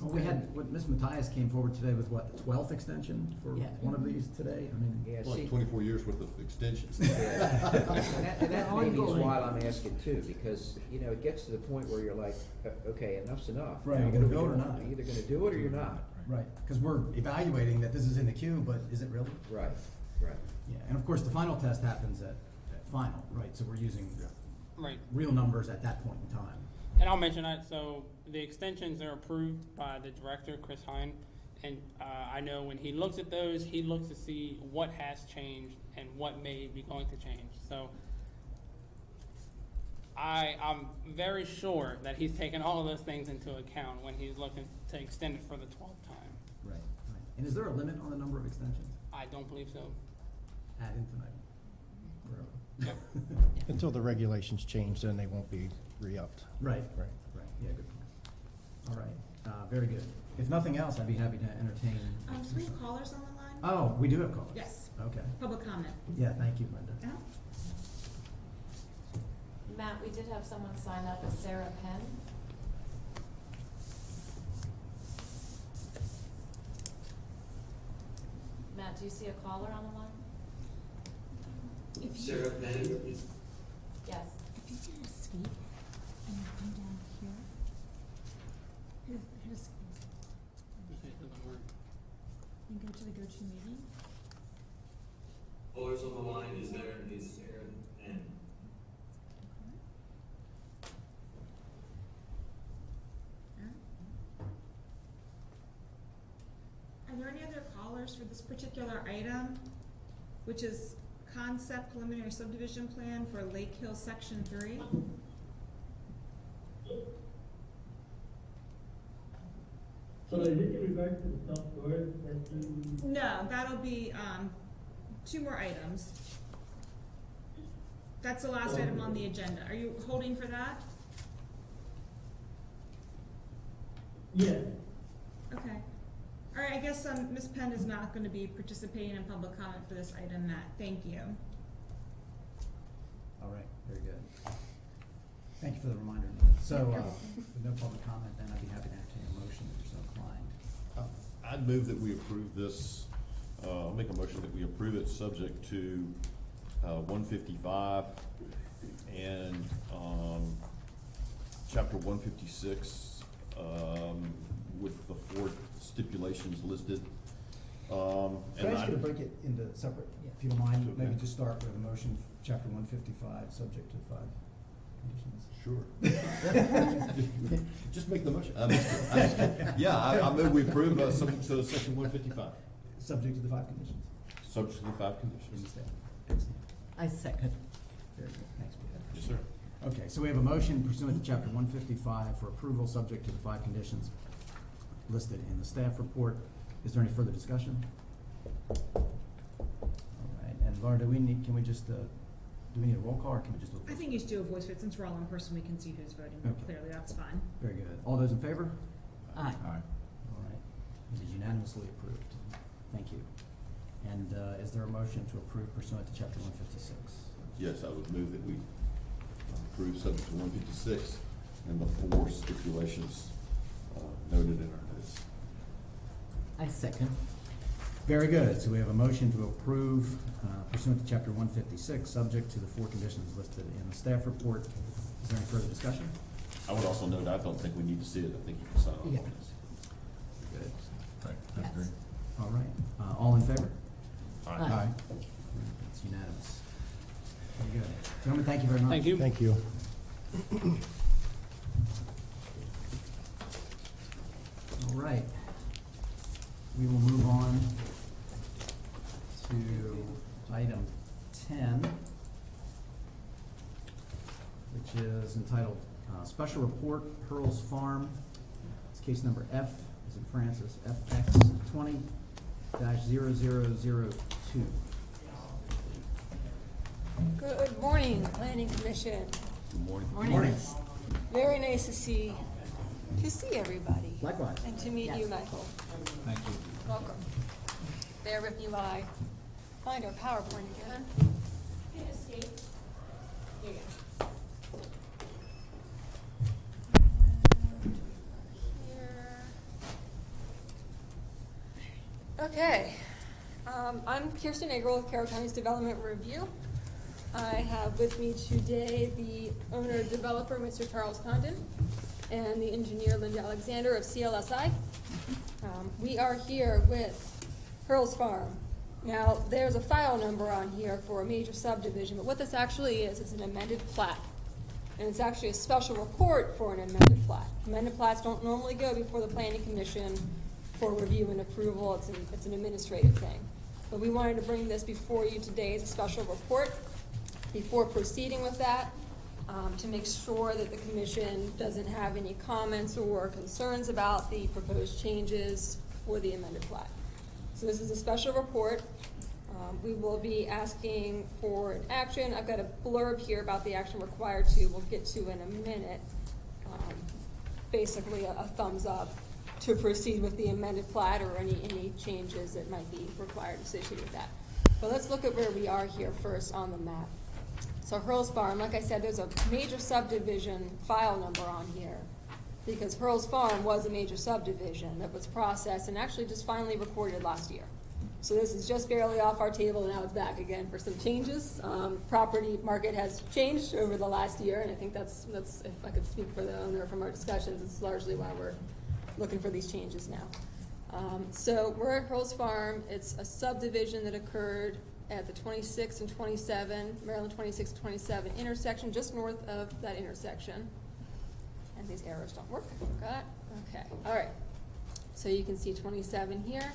Well, Ms. Matthias came forward today with what, the 12th extension for Yeah. one of these today? I mean, Yeah, Like see, 24 years worth of extensions. and that maybe is Ongoing. why I'm asking too, because, it gets to the point where you're like, okay, enough's enough. Right, Now, you're gonna what are we build or doing? not? You're either gonna do it or you're not. right, because we're evaluating that this is in the queue, but is it really? Right. Yeah, and of course, the final test happens at final, right? So we're using Right. real numbers at that point in time. And I'll mention that, so the extensions are approved by the director, Chris Hine. And I know when he looks at those, he looks to see what has changed and what may be going to change. So I'm very sure that he's taken all of those things into account when he's looking to extend it for the 12th time. Right, right. And is there a limit on the number of extensions? I don't believe so. Ad infinitum? Forever. Yep. Until the regulations change, then they won't be re-upped. Right, Right. right, yeah, good point. All right, very good. If nothing else, I'd be happy to entertain. So we have callers on the line? Oh, we do have callers? Yes, Okay, public comment. yeah, thank you, Linda. Yeah. Matt, we did have someone sign up as Sarah Penn. Matt, do you see a caller on the line? Sarah Penn is. Yes. If you can escape and you come down here, hit escape, and go to the go-to meeting. Callers on the line is Sarah Penn. Are there any other callers for this particular item, which is concept preliminary subdivision plan for Lake Hill Section 3? So is it in regard to the self-storage that you? No, that'll be, 2 more items. That's the last item on the agenda. Are you holding for that? Yes. Okay. All right, I guess, Ms. Penn is not gonna be participating in public comment for this item, Matt. Thank you. All right, very good. Thank you for the reminder, Linda. So, with no public comment, then I'd be happy to entertain a motion if you're so inclined. I'd move that we approve this, I'll make a motion that we approve it, subject to, 155 and, chapter 156, with the 4 stipulations listed. Could I ask you to break it into separate, if you don't mind, Okay. maybe just start with a motion, chapter 155, subject to 5 conditions? Sure. Just make the motion. Yeah, I move we approve, subject to section 155, Subject to the 5 conditions. subject to the 5 In the conditions. staff. Excellent. I second. Very good, thanks, Peter. Yes, sir. Okay, so we have a motion pursuant to chapter 155 for approval, subject to the 5 conditions listed in the staff report. Is there any further discussion? All right, and Laura, can we just, do we need a roll call, or can we just do a voice I think you should do a voice vote. Since we're all in person, we can see who's voting more Okay. clearly. That's fine. Very good. All those in favor? Aye. All right. It is unanimously approved. Thank you. And is there a motion to approve pursuant to chapter 156? Yes, I would move that we approve subject to 156 and the 4 stipulations noted in our notice. I second. Very good. So we have a motion to approve pursuant to chapter 156, subject to the 4 conditions listed in the staff report. Is there any further discussion? I would also note, I don't think we need to see it. I think you can sign off on Yeah. this. Good. Right, I agree. Yes. All right. All in favor? Aye. It's unanimous. Very good. Gentlemen, thank you very much. Thank you. Thank you. All right. We will move on to item 10, which is entitled Special Report, Hurls Farm. It's case number F, as in Francis, FX 20-0002. Good morning, Planning Commission. Good morning. Morning. Very nice to see everybody. Likewise. And to meet you, Michael. Thank you. Welcome. Bear with me while I find our PowerPoint again. Hit escape. Here you go. Here. Okay. I'm Kirsten Agrel with Carroll County's Development Review. I have with me today the owner-developer, Mr. Charles Condon, and the engineer, Linda Alexander of CLSI. We are here with Hurls Farm. Now, there's a file number on here for a major subdivision, but what this actually is an amended plat. and it's actually a special report for an amended plat. Amended plats don't normally go before the planning commission for review and approval, it's an administrative thing. But we wanted to bring this before you today as a special report, before proceeding with that, to make sure that the commission doesn't have any comments or concerns about the proposed changes for the amended plat. So this is a special report. We will be asking for an action. I've got a blurb here about the action required to, we'll get to in a minute. Basically a thumbs up to proceed with the amended plat or any changes that might be required associated with that. But let's look at where we are here first on the map. So Hurls Farm, like I said, there's a major subdivision file number on here because Hurls Farm was a major subdivision that was processed and actually just finally recorded last year. So this is just barely off our table, and now it's back again for some changes. Property market has changed over the last year, and I think that's if I could speak for the owner from our discussions, it's largely why we're looking for these changes now. So we're at Hurls Farm. It's a subdivision that occurred at the 26 and 27, Maryland 26 and 27 intersection, just north of that intersection. And these arrows don't work, I forgot. Okay, all right. So you can see 27 here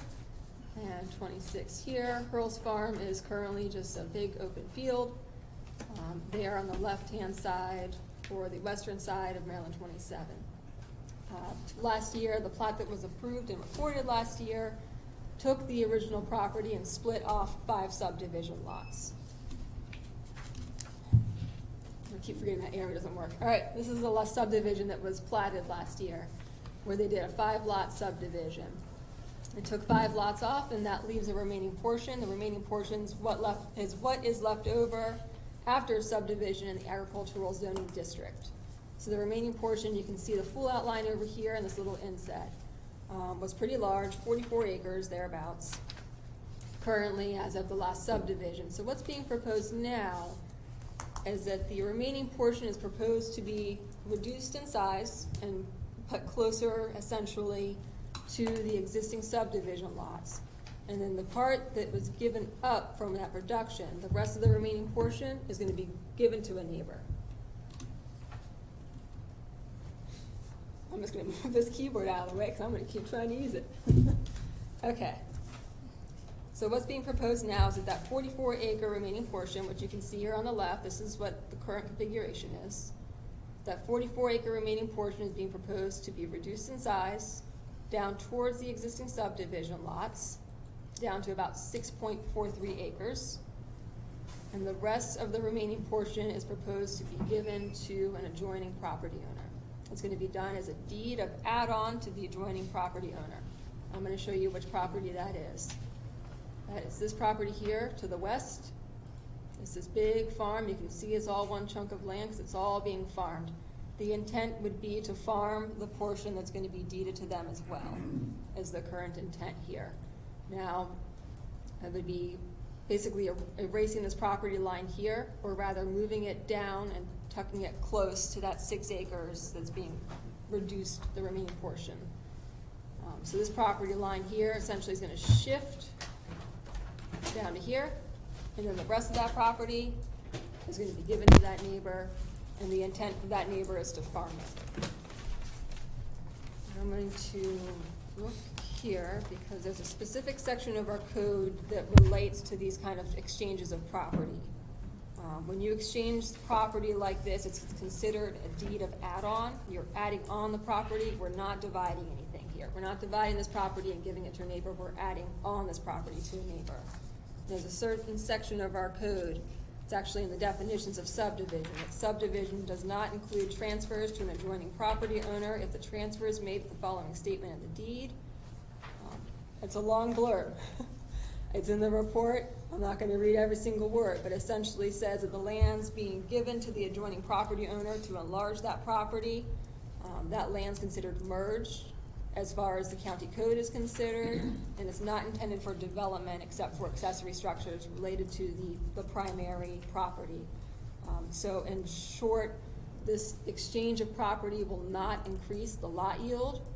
and 26 here. Hurls Farm is currently just a big open field. They are on the left-hand side or the western side of Maryland 27. Last year, the plat that was approved and recorded last year took the original property and split off 5 subdivision lots. I keep forgetting that arrow doesn't work. All right, this is the subdivision that was platted last year, where they did a 5-lot subdivision. They took 5 lots off, and that leaves a remaining portion. The remaining portion is what is left over after subdivision in the agricultural zoning district. So the remaining portion, you can see the full outline over here in this little inset. Was pretty large, 44 acres thereabouts, currently as of the last subdivision. So what's being proposed now is that the remaining portion is proposed to be reduced in size and put closer, essentially, to the existing subdivision lots. And then the part that was given up from that reduction, the rest of the remaining portion is going to be given to a neighbor. I'm just going to move this keyboard out of the way because I'm going to keep trying to use it. Okay. So what's being proposed now is that 44-acre remaining portion, which you can see here on the left, this is what the current configuration is. That 44-acre remaining portion is being proposed to be reduced in size down towards the existing subdivision lots, down to about 6.43 acres. And the rest of the remaining portion is proposed to be given to an adjoining property owner. It's going to be done as a deed of add-on to the adjoining property owner. I'm going to show you which property that is. That is this property here to the west. It's this big farm. You can see it's all one chunk of land because it's all being farmed. The intent would be to farm the portion that's going to be deeded to them as well, is the current intent here. Now, it would be basically erasing this property line here, or rather moving it down and tucking it close to that 6 acres that's being reduced, the remaining portion. So this property line here essentially is going to shift down to here, and then the rest of that property is going to be given to that neighbor, and the intent of that neighbor is to farm it. I'm going to look here because there's a specific section of our code that relates to these kind of exchanges of property. When you exchange property like this, it's considered a deed of add-on. You're adding on the property. We're not dividing anything here. We're not dividing this property and giving it to a neighbor. We're adding on this property to a neighbor. There's a certain section of our code, it's actually in the definitions of subdivision, that subdivision does not include transfers to an adjoining property owner if the transfer is made with the following statement of the deed. It's a long blurb. It's in the report. I'm not going to read every single word, but essentially says that the land's being given to the adjoining property owner to enlarge that property. That land's considered merged as far as the county code is considered, and it's not intended for development except for accessory structures related to the primary property. So in short, this exchange of property will not increase the lot yield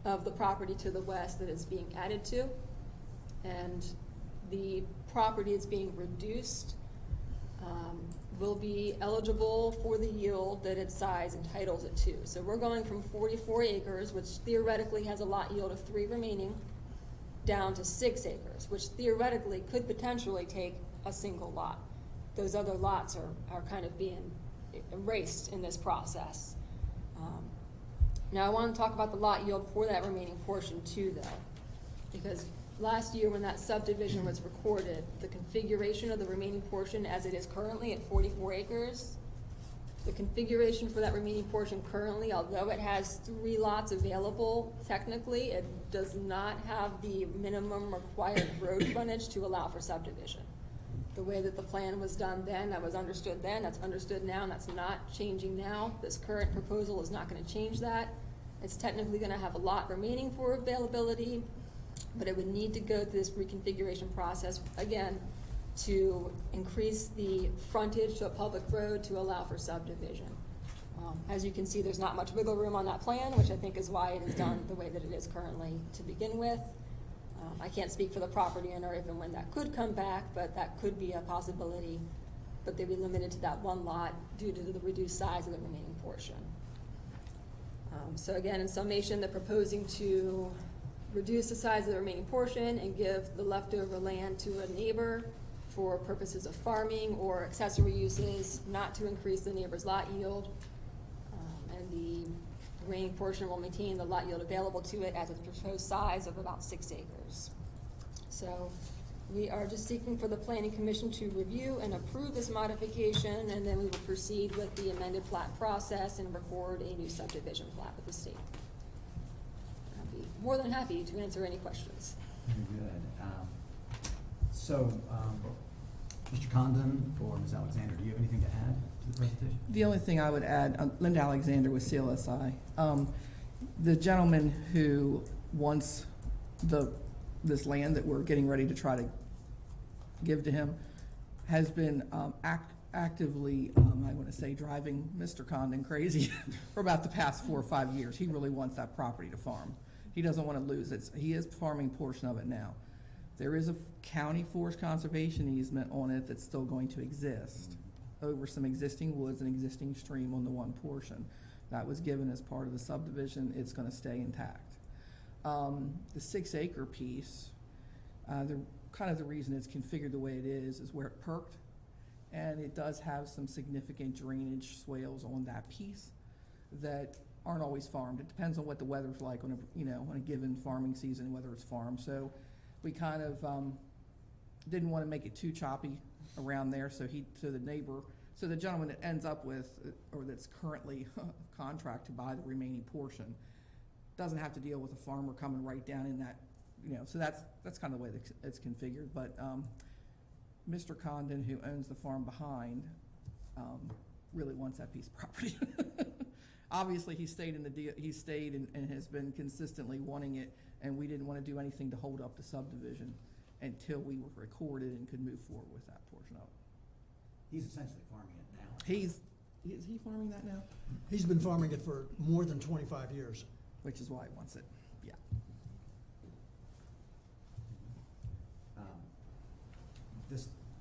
of the property to the west that it's being added to, and the property is being reduced will be eligible for the yield that its size entitles it to. So we're going from 44 acres, which theoretically has a lot yield of 3 remaining, down to 6 acres, which theoretically could potentially take a single lot. Those other lots are kind of being erased in this process. Now I want to talk about the lot yield for that remaining portion too, though, because last year when that subdivision was recorded, the configuration of the remaining portion as it is currently at 44 acres, the configuration for that remaining portion currently, although it has 3 lots available, technically it does not have the minimum required road frontage to allow for subdivision. The way that the plan was done then, that was understood then, that's understood now, and that's not changing now. This current proposal is not gonna change that. It's technically gonna have a lot remaining for availability, but it would need to go through this reconfiguration process, again, to increase the frontage to a public road to allow for subdivision. As you can see, there's not much wiggle room on that plan, which I think is why it is done the way that it is currently to begin with. I can't speak for the property owner if and when that could come back, but that could be a possibility. But they'd be limited to that 1 lot due to the reduced size of the remaining portion. So again, in summation, they're proposing to reduce the size of the remaining portion and give the leftover land to a neighbor for purposes of farming or accessory uses, not to increase the neighbor's lot yield. And the remaining portion will maintain the lot yield available to it at its proposed size of about 6 acres. So we are just seeking for the Planning Commission to review and approve this modification, and then we will proceed with the amended plat process and record a new subdivision plat with the state. I'll be more than happy to answer any questions. Very good. Mr. Condon or Ms. Alexander, do you have anything to add to the presentation? The only thing I would add, Linda Alexander with CLSI. The gentleman who wants this land that we're getting ready to try to give to him has been actively, I want to say, driving Mr. Condon crazy for about the past 4 or 5 years. He really wants that property to farm. He doesn't want to lose it. He is farming a portion of it now. There is a county forest conservation easement on it that's still going to exist over some existing woods and existing stream on the one portion. That was given as part of the subdivision. It's going to stay intact. The 6 acre piece, the reason it's configured the way it is where it perked, and it does have some significant drainage swales on that piece that aren't always farmed. It depends on what the weather's like on a given farming season, whether it's farmed. So we kind of didn't want to make it too choppy around there. So the gentleman that ends up with, or that's currently contract to buy the remaining portion, doesn't have to deal with a farmer coming right down in that, so that's kind of the way that it's configured. But Mr. Condon, who owns the farm behind, really wants that piece of property. Obviously, he stayed and has been consistently wanting it, and we didn't want to do anything to hold up the subdivision until we were recorded and could move forward with that portion of it. He's essentially farming it now. Is he farming that now? He's been farming it for more than 25 years. Which is why he wants it, yeah.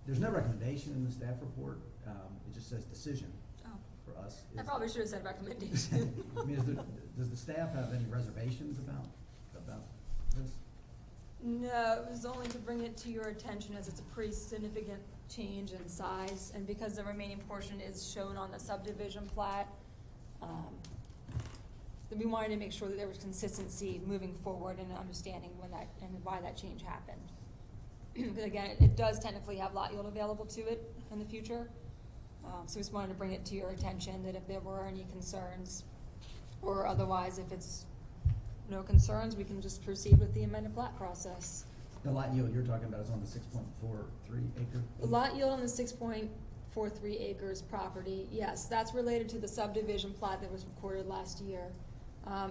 There's no recommendation in the staff report. It just says decision for us. I probably should have said recommendation. I mean, does the staff have any reservations about this? No, it was only to bring it to your attention as it's a pretty significant change in size, and because the remaining portion is shown on the subdivision plat, we wanted to make sure that there was consistency moving forward and understanding when that and why that change happened. Because again, it does technically have lot yield available to it in the future. So we just wanted to bring it to your attention that if there were any concerns, or otherwise if it's no concerns, we can just proceed with the amended plat process. The lot yield you're talking about is on the 6.43 acre? The lot yield on the 6.43 acres property, yes, that's related to the subdivision plat that was recorded last year.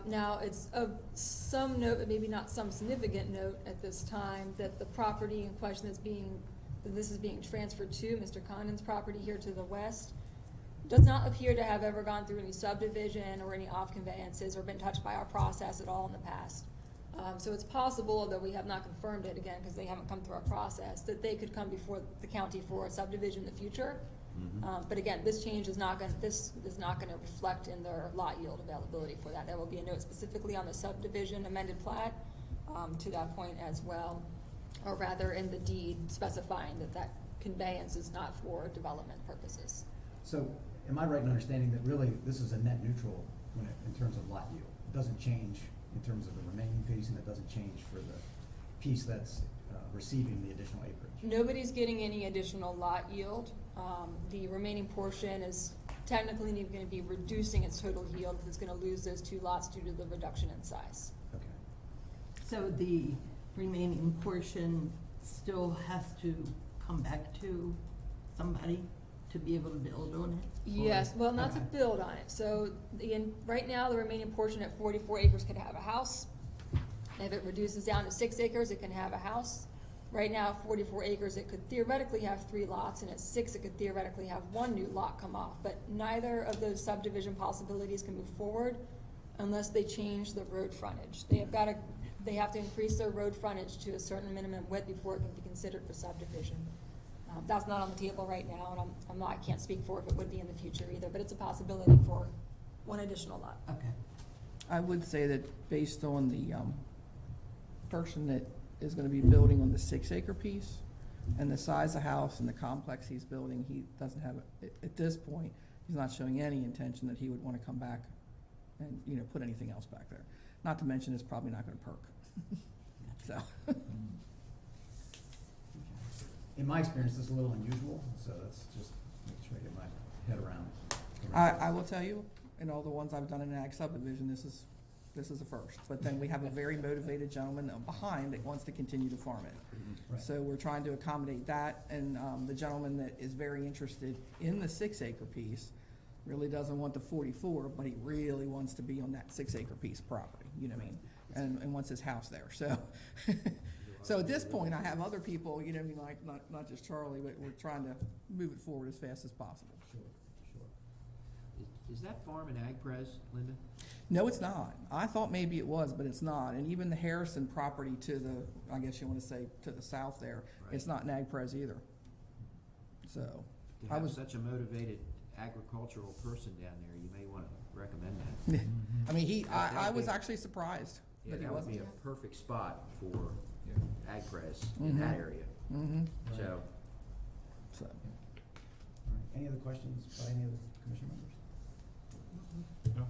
Now, it's of some note, but maybe not some significant note at this time, that the property in question this is being transferred to, Mr. Condon's property here to the west, does not appear to have ever gone through any subdivision or any off conveyances or been touched by our process at all in the past. So it's possible, although we have not confirmed it again because they haven't come through our process, that they could come before the county for a subdivision in the future. But again, this change is not gonna reflect in their lot yield availability for that. There will be a note specifically on the subdivision amended plat, to that point as well, or rather in the deed specifying that that conveyance is not for development purposes. So, am I right in understanding that really this is a net neutral in terms of lot yield? It doesn't change in terms of the remaining piece, and it doesn't change for the piece that's receiving the additional acreage? Nobody's getting any additional lot yield. The remaining portion is technically gonna be reducing its total yield, because it's gonna lose those 2 lots due to the reduction in size. Okay. So the remaining portion still has to come back to somebody to be able to build on it? Yes, well, not to Okay. build on it. So right now, the remaining portion at 44 acres could have a house. If it reduces down to 6 acres, it can have a house. Right now, 44 acres, it could theoretically have 3 lots, and at 6, it could theoretically have 1 new lot come off. But neither of those subdivision possibilities can move forward unless they change the road frontage. They have to increase their road frontage to a certain minimum width before it can be considered for subdivision. That's not on the table right now, and I can't speak for if it would be in the future either, but it's a possibility for 1 additional lot. Okay. I would say that based on the person that is gonna be building on the 6-acre piece and the size of house and the complex he's building, he doesn't have, at this point, he's not showing any intention that he would wanna come back and, put anything else back there. Not to mention, it's probably not gonna perk. So, In my experience, this is a little unusual, so let's just make sure I get my head around. I will tell you, in all the ones I've done in ag subdivision, this is a first. But then we have a very motivated gentleman behind that wants to continue to farm it. Right. So we're trying to accommodate that, and the gentleman that is very interested in the 6-acre piece really doesn't want the 44, but he really wants to be on that 6-acre piece of property, you know what I mean? And wants his house there, so. So at this point, I have other people, you know what I mean, like, not just Charlie, but we're trying to move it forward as fast as possible. Sure, sure. Is that farm in AgPres, Linda? No, it's not. I thought maybe it was, but it's not. And even the Harrison property to the, I guess you want to say, to the south there, it's not in AgPres either. So, To I have was, such a motivated agricultural person down there, you may wanna recommend that. I mean, I That'd was be- actually surprised Yeah, that he that would be wasn't. a perfect spot for AgPres in that area, Mm-hmm, so. so. All right, any other questions by any of the commission members? No.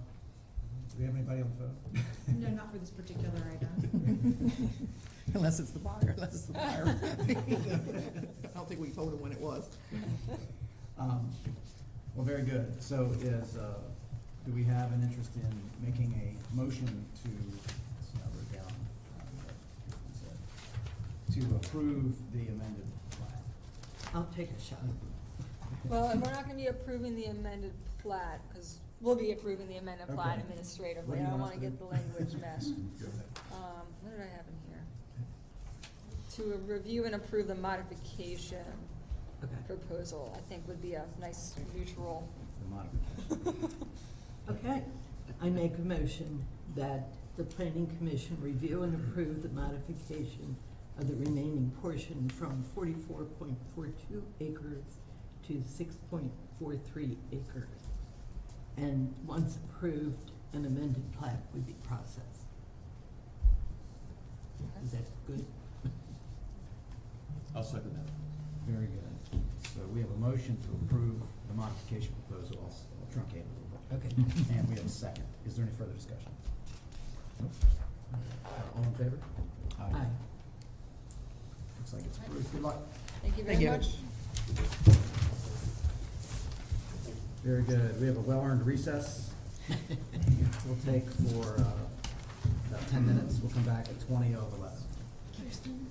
Do we have anybody on the phone? No, not for this particular item. Unless it's the buyer, I don't think we told him when it was. Well, very good. So do we have an interest in making a motion to, let's see, I wrote down, to approve the amended plat? I'll take a shot. Well, and we're not gonna be approving the amended plat, because we'll be approving the amended plat Okay. administratively. What do I you don't want us wanna to get do? the language messed. Go ahead. What did I have in here? To review and approve the modification Okay. proposal, I think would be a nice neutral. The modification. Okay. I make a motion that the planning commission review and approve the modification of the remaining portion from 44.42 acres to 6.43 acres. And once approved, an amended plat would be processed. Is that good? I'll second that. Very good. So we have a motion to approve the modification proposal. I'll truncate it a little bit. Okay. And we have a second. Is there any further discussion? Nope. All in favor? Aye. Looks like it's approved. Good luck. Thank you Thank very you. much. Very good. We have a well-earned recess. We'll take for about 10 minutes. We'll come back at 20 over 11. Kirsten?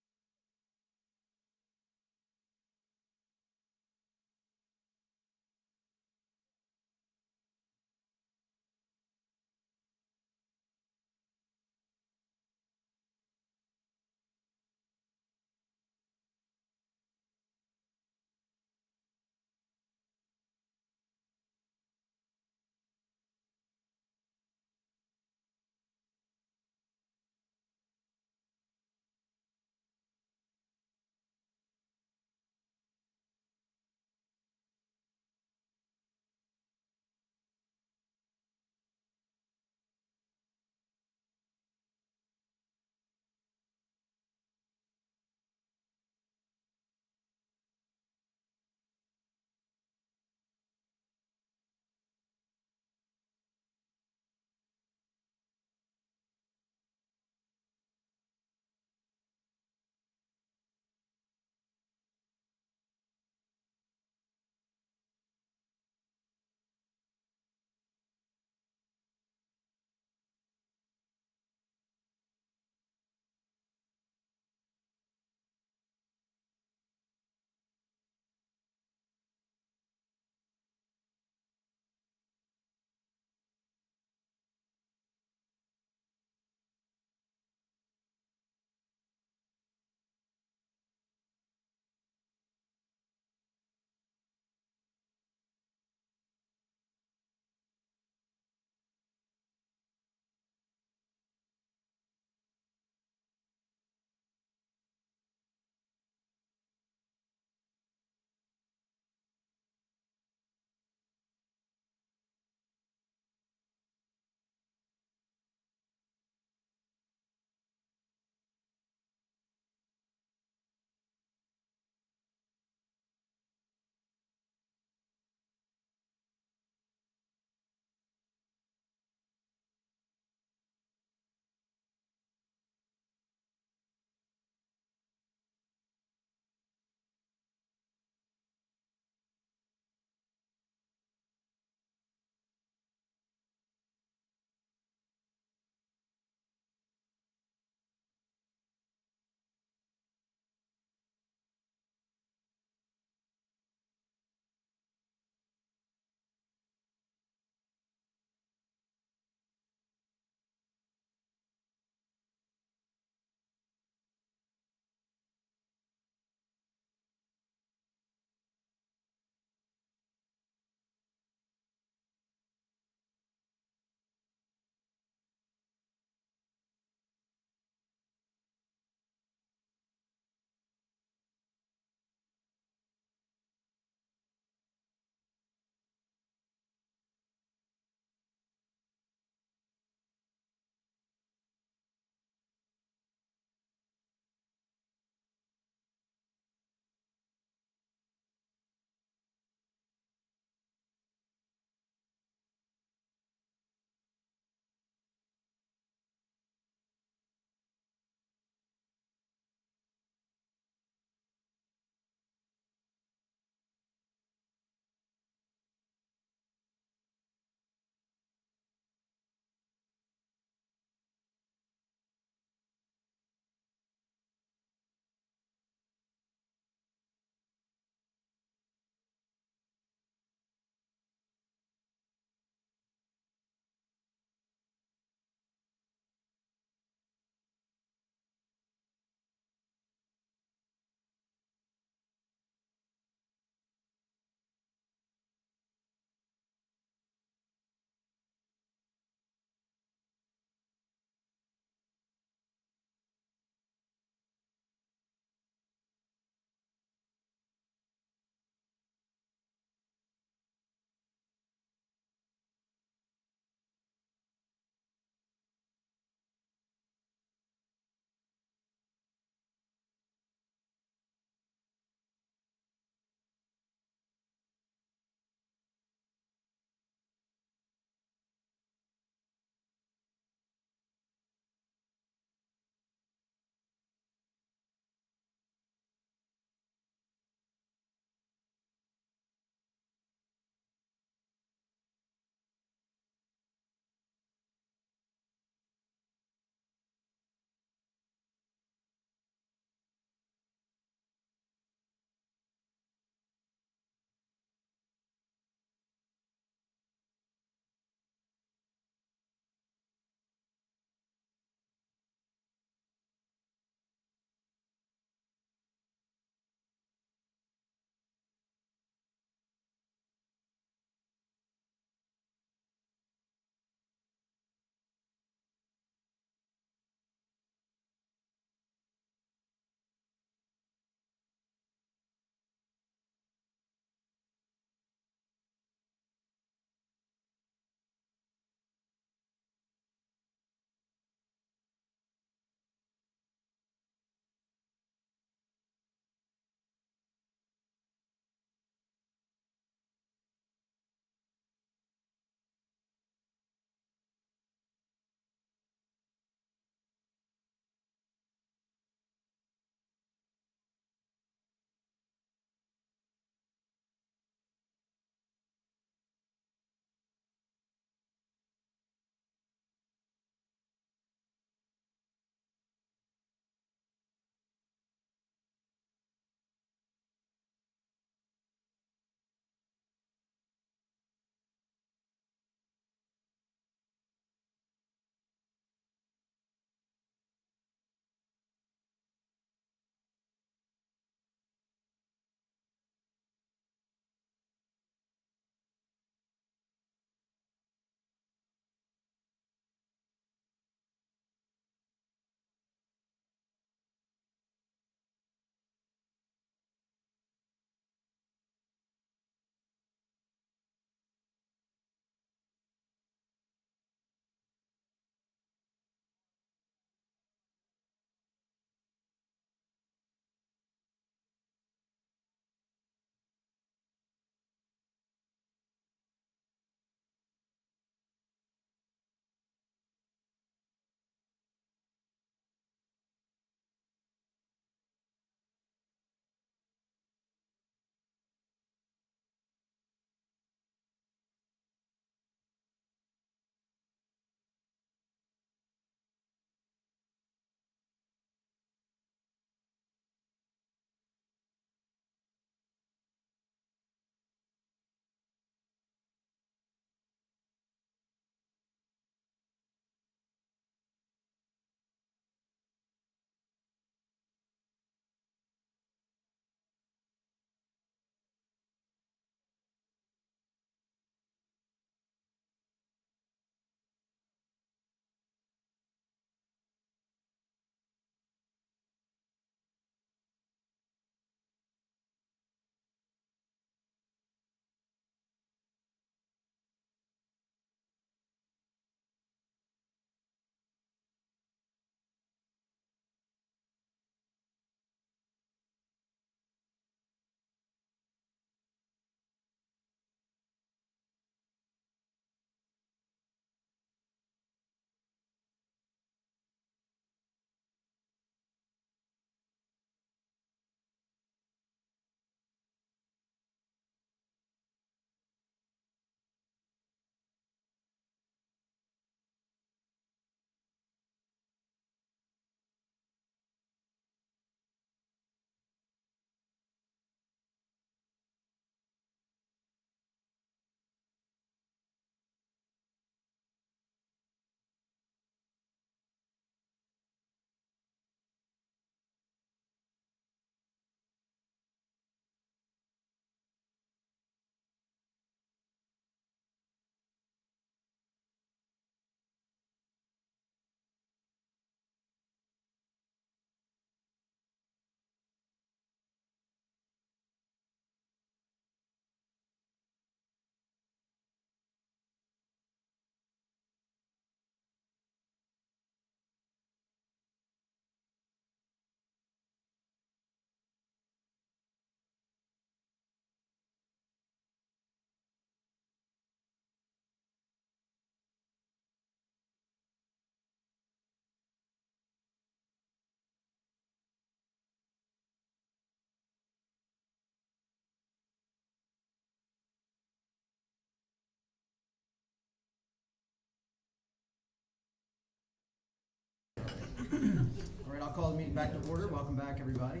right, I'll call the meeting back to order. Welcome back, everybody.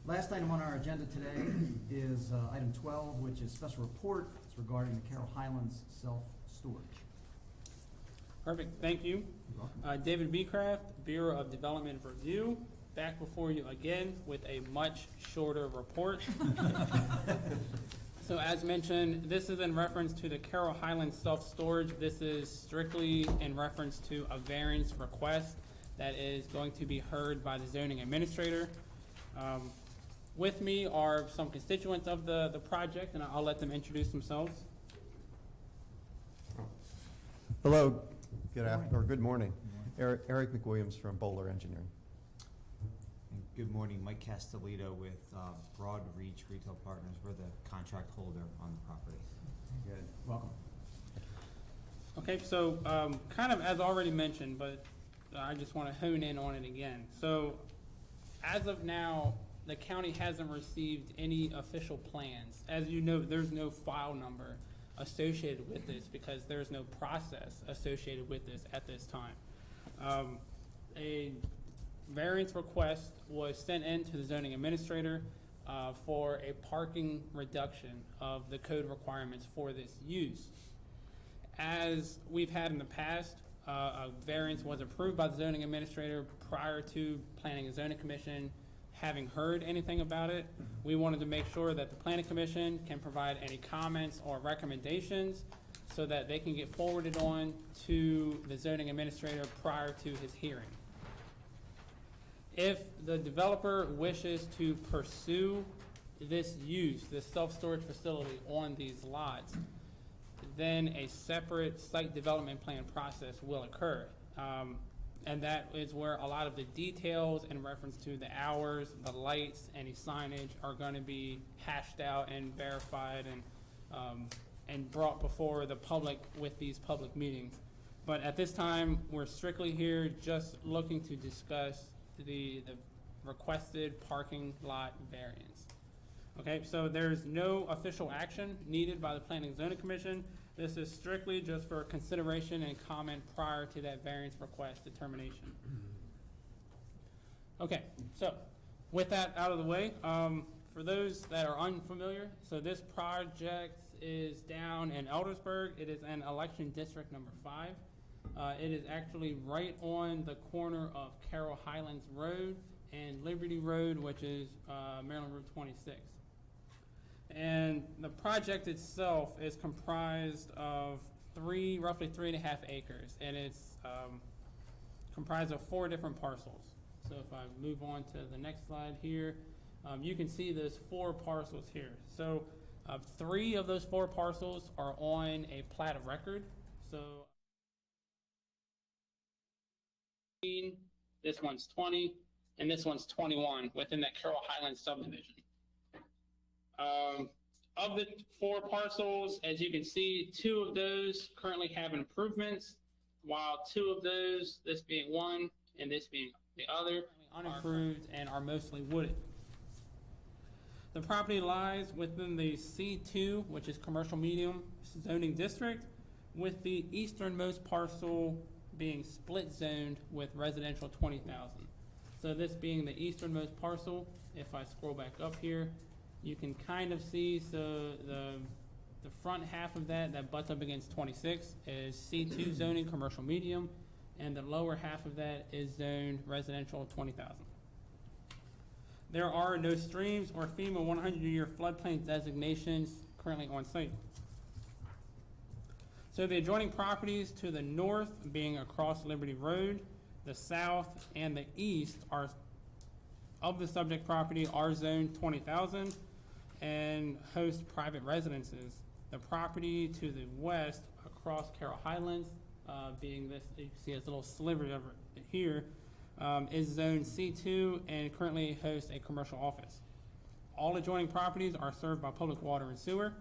Last item on our agenda today is item 12, which is special report. It's regarding the Carroll Highlands self-storage. Perfect, thank you. You're welcome. David Beecraft, Bureau of Development Review, back before you again with a much shorter report. So as mentioned, this is in reference to the Carroll Highlands self-storage. This is strictly in reference to a variance request that is going to be heard by the zoning administrator. With me are some constituents of the project, and I'll let them introduce themselves. Hello, good morning. Eric McWilliams from Bowler Engineering. And good morning, Mike Castellito with Broad Reach Retail Partners. We're the contract holder on the property. Good, welcome. Okay, so kind of as already mentioned, but I just want to hone in on it again. So as of now, the county hasn't received any official plans. As you know, there's no file number associated with this because there's no process associated with this at this time. A variance request was sent in to the zoning administrator for a parking reduction of the code requirements for this use. As we've had in the past, a variance was approved by the zoning administrator prior to Planning and Zoning Commission having heard anything about it. We wanted to make sure that the Planning Commission can provide any comments or recommendations so that they can get forwarded on to the zoning administrator prior to his hearing. If the developer wishes to pursue this use, this self-storage facility on these lots, then a separate site development plan process will occur. And that is where a lot of the details in reference to the hours, the lights, any signage are going to be hashed out and verified and brought before the public with these public meetings. But at this time, we're strictly here just looking to discuss the requested parking lot variance. Okay, so there's no official action needed by the Planning and Zoning Commission. This is strictly just for consideration and comment prior to that variance request determination. Okay, so with that out of the way, for those that are unfamiliar, so this project is down in Eldersburg. It is in election district number 5. It is actually right on the corner of Carroll Highlands Road and Liberty Road, which is Maryland Route 26. And the project itself is comprised of roughly 3.5 acres, and it's comprised of 4 different parcels. So if I move on to the next slide here, you can see those 4 parcels here. So 3 of those 4 parcels are on a plat of record. So this one's 20, and this one's 21 within that Carroll Highlands subdivision. Of the 4 parcels, as you can see, 2 of those currently have improvements, while 2 of those, this being one and this being the other, unimproved and are mostly wooded. The property lies within the C2, which is commercial medium zoning district, with the easternmost parcel being split zoned with residential 20,000. So this being the easternmost parcel, if I scroll back up here, you can kind of see, so the front half of that butts up against 26 is C2 zoning commercial medium, and the lower half of that is zoned residential 20,000. There are no streams or FEMA 100-year floodplain designations currently on site. So the adjoining properties to the north being across Liberty Road, the south and the east are of the subject property are zoned 20,000 and host private residences. The property to the west across Carroll Highlands, being this, you can see this little sliver over here, is zone C2 and currently hosts a commercial office. All adjoining properties are served by public water and sewer.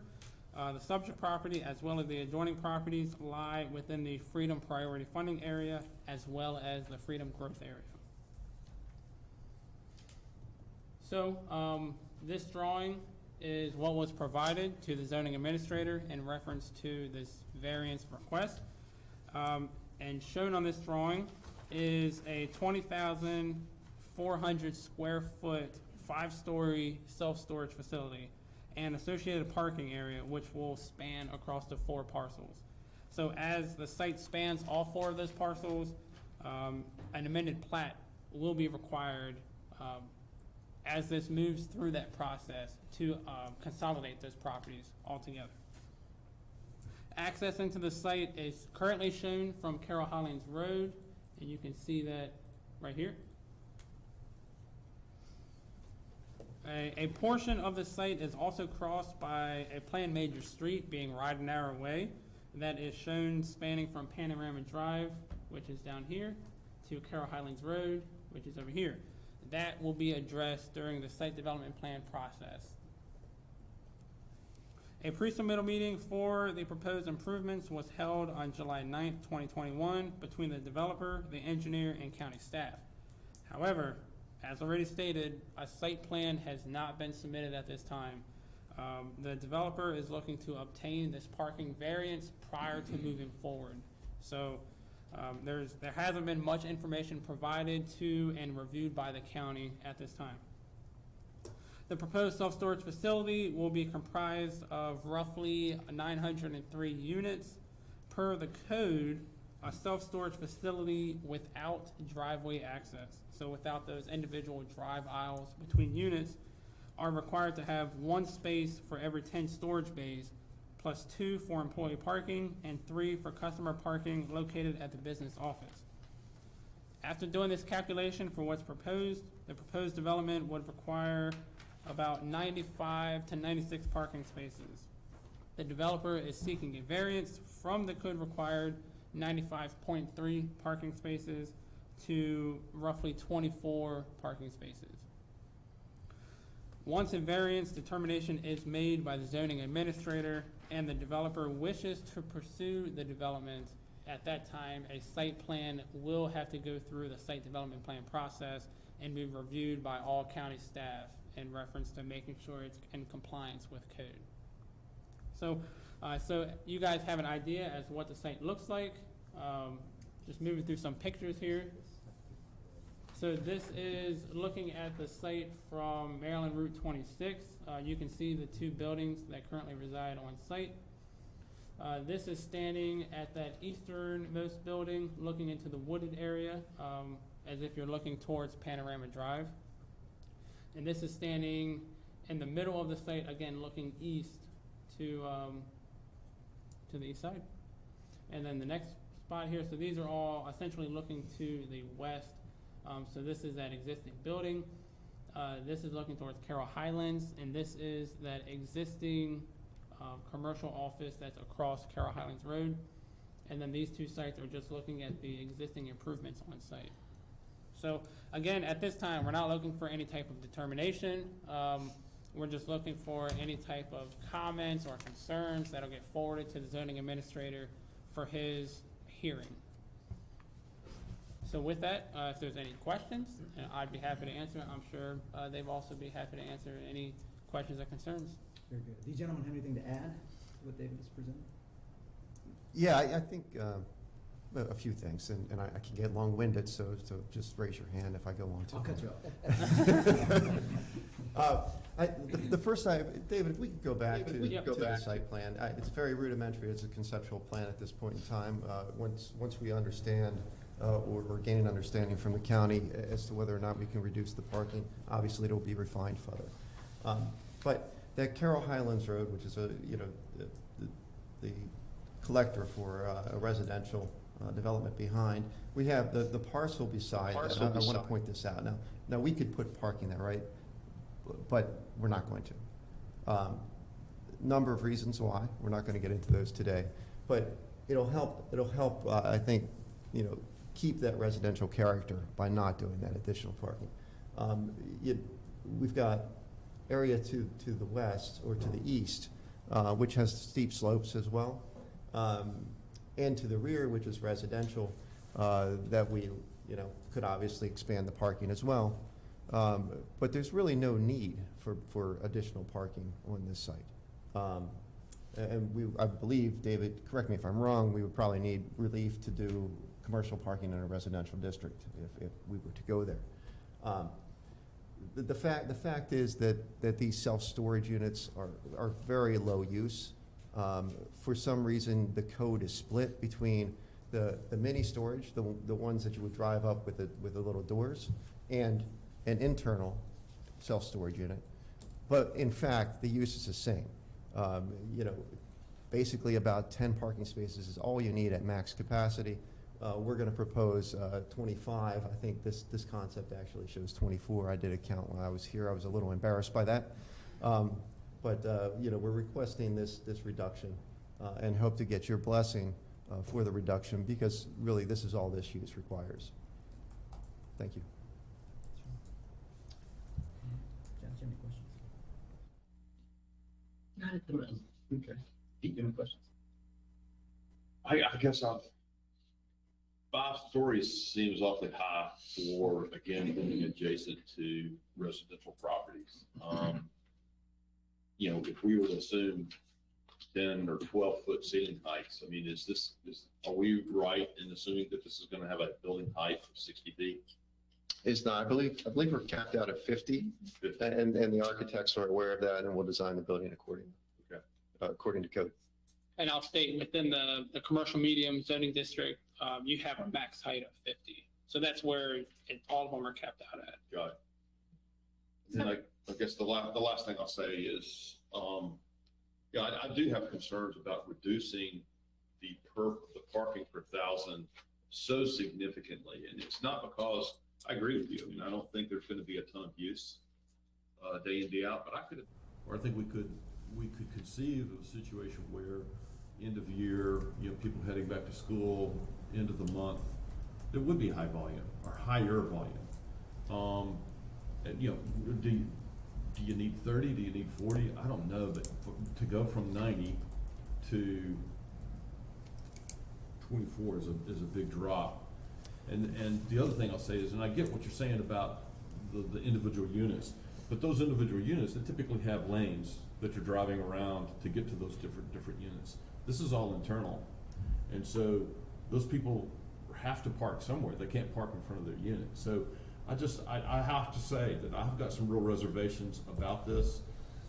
The subject property as well as the adjoining properties lie within the Freedom Priority Funding area as well as the Freedom Growth area. So this drawing is what was provided to the zoning administrator in reference to this variance request. And shown on this drawing is a 20,000 400 square foot, 5-story self-storage facility and associated parking area, which will span across the 4 parcels. So as the site spans all 4 of those parcels, an amended plat will be required as this moves through that process to consolidate those properties altogether. Access into the site is currently shown from Carroll Highlands Road, and you can see that right here. A portion of the site is also crossed by a planned major street, being Ridenhour Way, that is shown spanning from Panorama Drive, which is down here, to Carroll Highlands Road, which is over here. That will be addressed during the site development plan process. A pre-submittal meeting for the proposed improvements was held on July 9th, 2021, between the developer, the engineer, and county staff. However, as already stated, a site plan has not been submitted at this time. The developer is looking to obtain this parking variance prior to moving forward. So there hasn't been much information provided to and reviewed by the county at this time. The proposed self-storage facility will be comprised of roughly 903 units. Per the code, a self-storage facility without driveway access, so without those individual drive aisles between units, are required to have 1 space for every 10 storage bays, plus 2 for employee parking and 3 for customer parking located at the business office. After doing this calculation for what's proposed, the proposed development would require about 95 to 96 parking spaces. The developer is seeking a variance from the code required 95.3 parking spaces to roughly 24 parking spaces. Once a variance determination is made by the zoning administrator and the developer wishes to pursue the development, at that time, a site plan will have to go through the site development plan process and be reviewed by all county staff in reference to making sure it's in compliance with code. So you guys have an idea as to what the site looks like. Just moving through some pictures here. So this is looking at the site from Maryland Route 26. You can see the 2 buildings that currently reside on site. This is standing at that easternmost building, looking into the wooded area, as if you're looking towards Panorama Drive. And this is standing in the middle of the site, again looking east to the east side. And then the next spot here, so these are all essentially looking to the west. So this is that existing building. This is looking towards Carroll Highlands, and this is that existing commercial office that's across Carroll Highlands Road. And then these 2 sites are just looking at the existing improvements on site. So again, at this time, we're not looking for any type of determination. We're just looking for any type of comments or concerns that'll get forwarded to the zoning administrator for his hearing. So with that, if there's any questions, I'd be happy to answer. I'm sure they've also be happy to answer any questions or concerns. Very good. These gentlemen have anything to add to what David has presented? Yeah, I think a few things, and I can get long-winded, so just raise your hand if I go on too I'll long. cut you off. The first time, David, if we could go back to the site plan. It's very rudimentary. It's a conceptual plan at this point in time. Once we understand or gain an understanding from the county as to whether or not we can reduce the parking, obviously it'll be refined further. But that Carroll Highlands Road, which is the collector for a residential development behind, we have the parcel beside that. I want to point this out. Now we could put parking there, right? But we're not going to. Number of reasons why. We're not going to get into those today. But it'll help, I think, keep that residential character by not doing that additional parking. We've got area to the west or to the east, which has steep slopes as well. And to the rear, which is residential, that we could obviously expand the parking as well. But there's really no need for additional parking on this site. And I believe, David, correct me if I'm wrong, we would probably need relief to do commercial parking in a residential district if we were to go there. The fact is that these self-storage units are very low use. For some reason, the code is split between the mini storage, the ones that you would drive up with the little doors, and an internal self-storage unit. But in fact, the use is the same. You know, basically about 10 parking spaces is all you need at max capacity. We're going to propose 25. I think this concept actually shows 24. I did a count when I was here. I was a little embarrassed by that. But you know, we're requesting this reduction and hope to get your blessing for the reduction, because really this is all this use requires. Thank you. Josh, any questions? Not at the moment. Okay. Keep any questions? I guess 5 stories seems awfully high for, again, being adjacent to residential properties. You know, if we were to assume 10 or 12-foot ceiling heights, I mean, are we right in assuming that this is going to have a building height of 60 feet? It's not. I believe we're capped out at 50, and the architects are aware of that, and will design the building accordingly. Okay. According to code. And I'll state, within the commercial medium zoning district, you have a max height of 50. So that's where all of them are capped out at. Got it. And then I guess the last thing I'll say is, yeah, I do have concerns about reducing the parking per thousand so significantly. And it's not because, I agree with you. I mean, I don't think there's going to be a ton of use day in, day out, but Or I think we could conceive of a situation where end of year, you know, people heading back to school, end of the month, there would be high volume or higher volume. And, you know, do you need 30? Do you need 40? I don't know, but to go from 90 to 24 is a big drop. And the other thing I'll say is, and I get what you're saying about the individual units, but those individual units, they typically have lanes that you're driving around to get to those different units. This is all internal. And so those people have to park somewhere. They can't park in front of their unit. So I have to say that I've got some real reservations about this,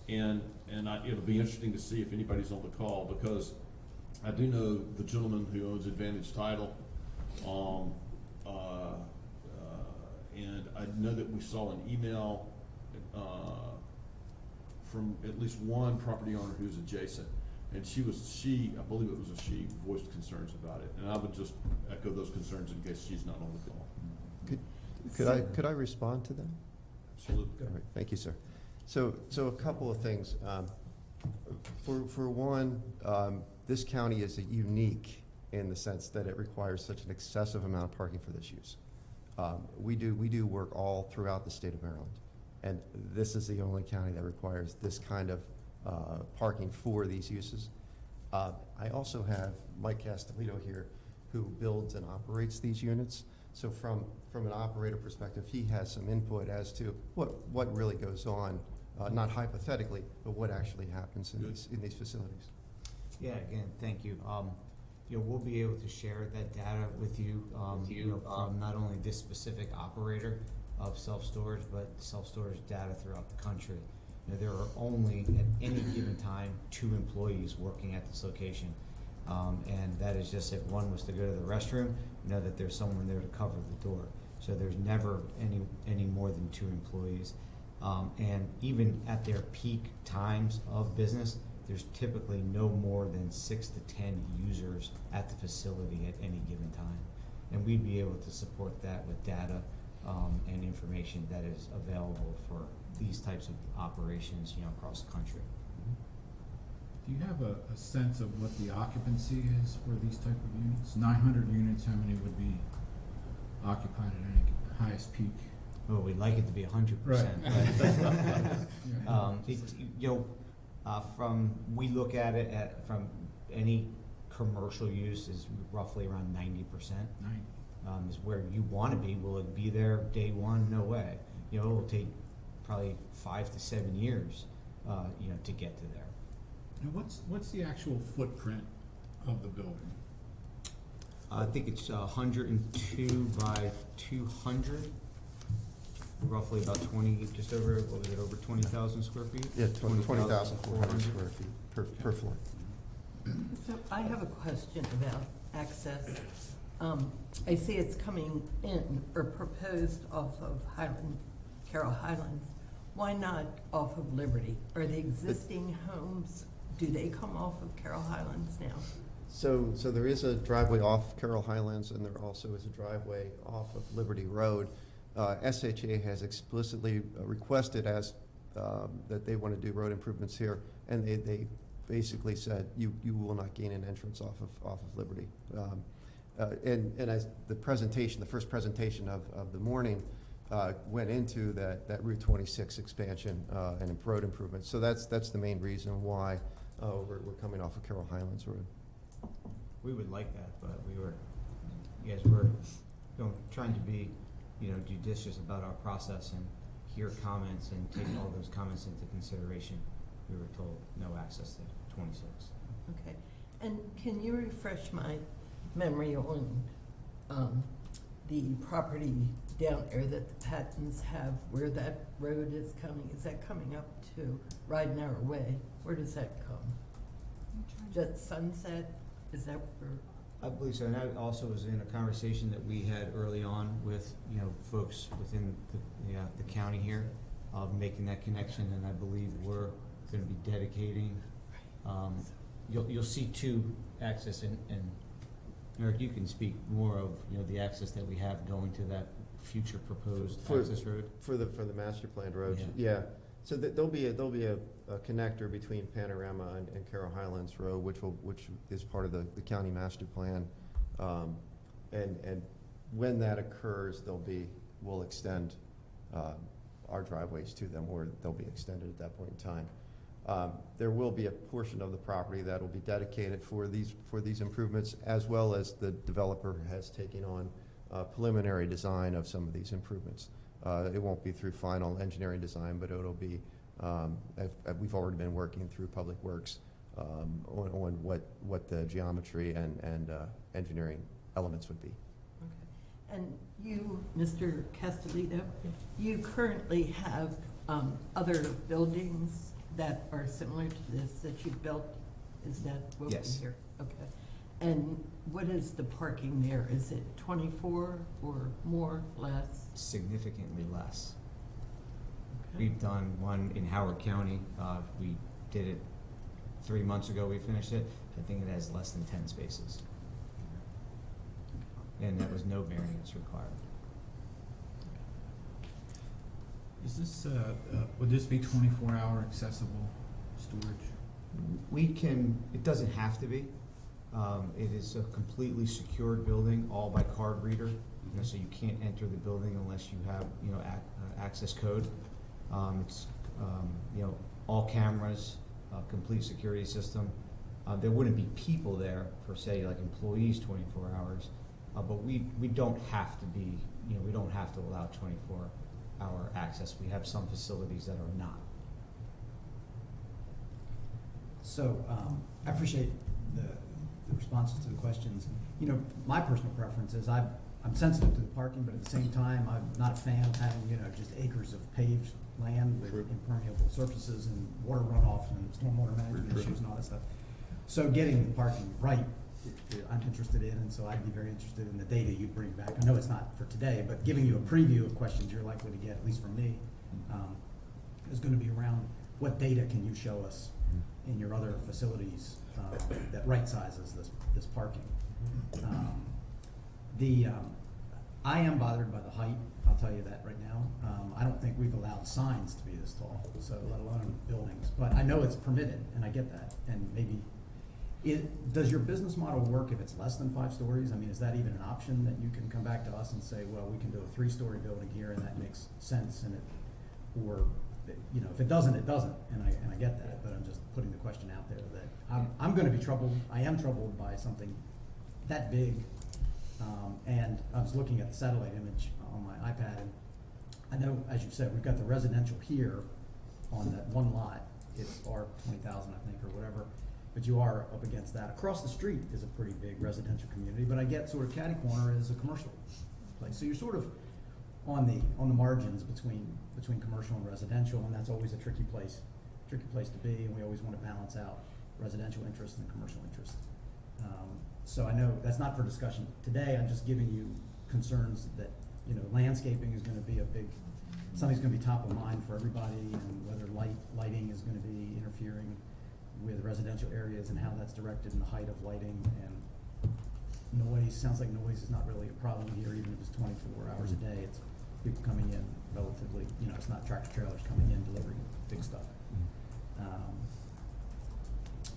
and it'll be interesting to see if anybody's on the call, because I do know the gentleman who owns Advantage Title, and I know that we saw an email from at least one property owner who's adjacent, and she, I believe it was a she, voiced concerns about it, and I would just echo those concerns in case she's not on the call. Could I respond to that? Absolutely. All right, thank you, sir. So a couple of things. For one, this county is unique in the sense that it requires such an excessive amount of parking for this use. We do work all throughout the state of Maryland, and this is the only county that requires this kind of parking for these uses. I also have Mike Castellito here, who builds and operates these units. So from an operator perspective, he has some input as to what really goes on, not hypothetically, but what actually happens in these facilities. Yeah, again, thank you. You know, we'll be able to share that data with you, you know, from not only this specific operator of self-storage, but self-storage data throughout the country. You know, there are only at any given time 2 employees working at this location. And that is just if one was to go to the restroom, you know that there's someone there to cover the door. So there's never any more than 2 employees. And even at their peak times of business, there's typically no more than 6 to 10 users at the facility at any given time. And we'd be able to support that with data and information that is available for these types of operations, you know, across the country. Do you have a sense of what the occupancy is for these type of units? 900 units, how many would be occupied at any highest peak? Well, we'd like it to be 100%. You know, we look at it from any commercial use is roughly around 90%. Is where you want to be. Will it be there day one? No way. You know, it will take probably 5 to 7 years, you know, to get to there. And what's the actual footprint of the building? I think it's 102 by 200. roughly about 20, just over, what was it, over 20,000 square feet? Yeah, 20,400 square feet per floor. So I have a question about access. I see it's coming in or proposed off of Carroll Highlands. Why not off of Liberty? Are the existing homes, do they come off of Carroll Highlands now? So there is a driveway off Carroll Highlands, and there also is a driveway off of Liberty Road. SHA has explicitly requested that they want to do road improvements here, and they basically said, you will not gain an entrance off of Liberty. And as the first presentation of the morning went into that Route 26 expansion and road improvements. So that's the main reason why we're coming off of Carroll Highlands Road. We would like that, but we're trying to be, judicious about our process and hear comments and take all those comments into consideration. We were told no access to 26. Okay, and can you refresh my memory on the property down there that the Pattons have, where that road is coming? Is that coming up to Ridenour Way? Where does that come? Just Sunset? Is that where? I believe so, and that also was in a conversation that we had early on with, folks within the county here, making that connection, and I believe we're gonna be dedicating, you'll see two access, and Eric, you can speak more of, the access that we have going to that future proposed access road. For the master planned road, Yeah. yeah. So there'll be a connector between Panorama and Carroll Highlands Road, which is part of the county master plan. And when that occurs, we'll extend our driveways to them, or they'll be extended at that point in time. There will be a portion of the property that will be dedicated for these improvements, as well as the developer has taken on preliminary design of some of these improvements. It won't be through final engineering design, but it'll be, we've already been working through Public Works on what the geometry and engineering elements would be. Okay. And you, Mr. Castellito, you currently have other buildings that are similar to this that you've built? Is that what we Yes. hear? Okay. And what is the parking there? Is it 24 or more, less? Significantly less. Okay. We've done one in Howard County. We did it 3 months ago. We finished it. I think it has less than 10 spaces. And that was no variance required. Is this, would this be 24-hour accessible storage? It doesn't have to be. It is a completely secured building, all by card reader. So you can't enter the building unless you have, access code. It's, all cameras, complete security system. There wouldn't be people there per se, like employees 24 hours, but we don't have to be, we don't have to allow 24-hour access. We have some facilities that are not. So, I appreciate the responses to the questions. My personal preference is I'm sensitive to the parking, but at the same time, I'm not a fan of having, just acres of paved land with impermeable surfaces and water runoff and stormwater management issues and all that stuff. So getting the parking right, I'm interested in, and so I'd be very interested in the data you bring back. I know it's not for today, but giving you a preview of questions you're likely to get, at least from me, is gonna be around what data can you show us in your other facilities that right sizes this parking. I am bothered by the height, I'll tell you that right now. I don't think we've allowed signs to be this tall, so let alone buildings. But I know it's permitted, and I get that, and maybe, does your business model work if it's less than 5 stories? I mean, is that even an option that you can come back to us and say, well, we can do a 3-story building here, and that makes sense, and or, if it doesn't, it doesn't, and I get that, but I'm just putting the question out there that I'm gonna be troubled, I am troubled by something that big. And I was looking at the satellite image on my iPad, and I know, as you said, we've got the residential here on that one lot. It's R20,000, I think, or whatever, but you are up against that. Across the street is a pretty big residential community, but I get sort of catty corner is a commercial place. So you're sort of on the margins between commercial and residential, and that's always a tricky place to be, and we always want to balance out residential interest and commercial interest. So I know that's not for discussion today, I'm just giving you concerns that, you know, landscaping is gonna be something's gonna be top of mind for everybody, and whether lighting is gonna be interfering with residential areas and how that's directed and the height of lighting, and noise, sounds like noise is not really a problem here, even if it's 24 hours a day, it's people coming in relatively, you know, it's not tractor trailers coming in delivering big stuff.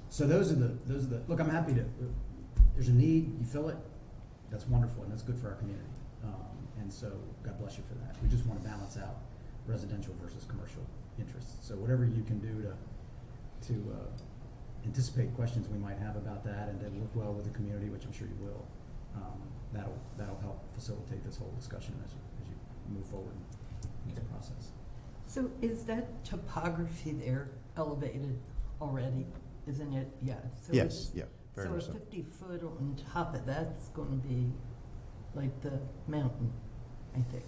So those are the, look, I'm happy to, there's a need, you fill it, that's wonderful, and that's good for our community. And so, God bless you for that. We just want to balance out residential versus commercial interests. So whatever you can do to anticipate questions we might have about that and to work well with the community, which I'm sure you will, that'll help facilitate this whole discussion as you move forward in the process. So is that topography there elevated already, isn't it? Yeah. So Yes, yeah, very So much a so. 50-foot on top of that's going to be like the mountain, I think,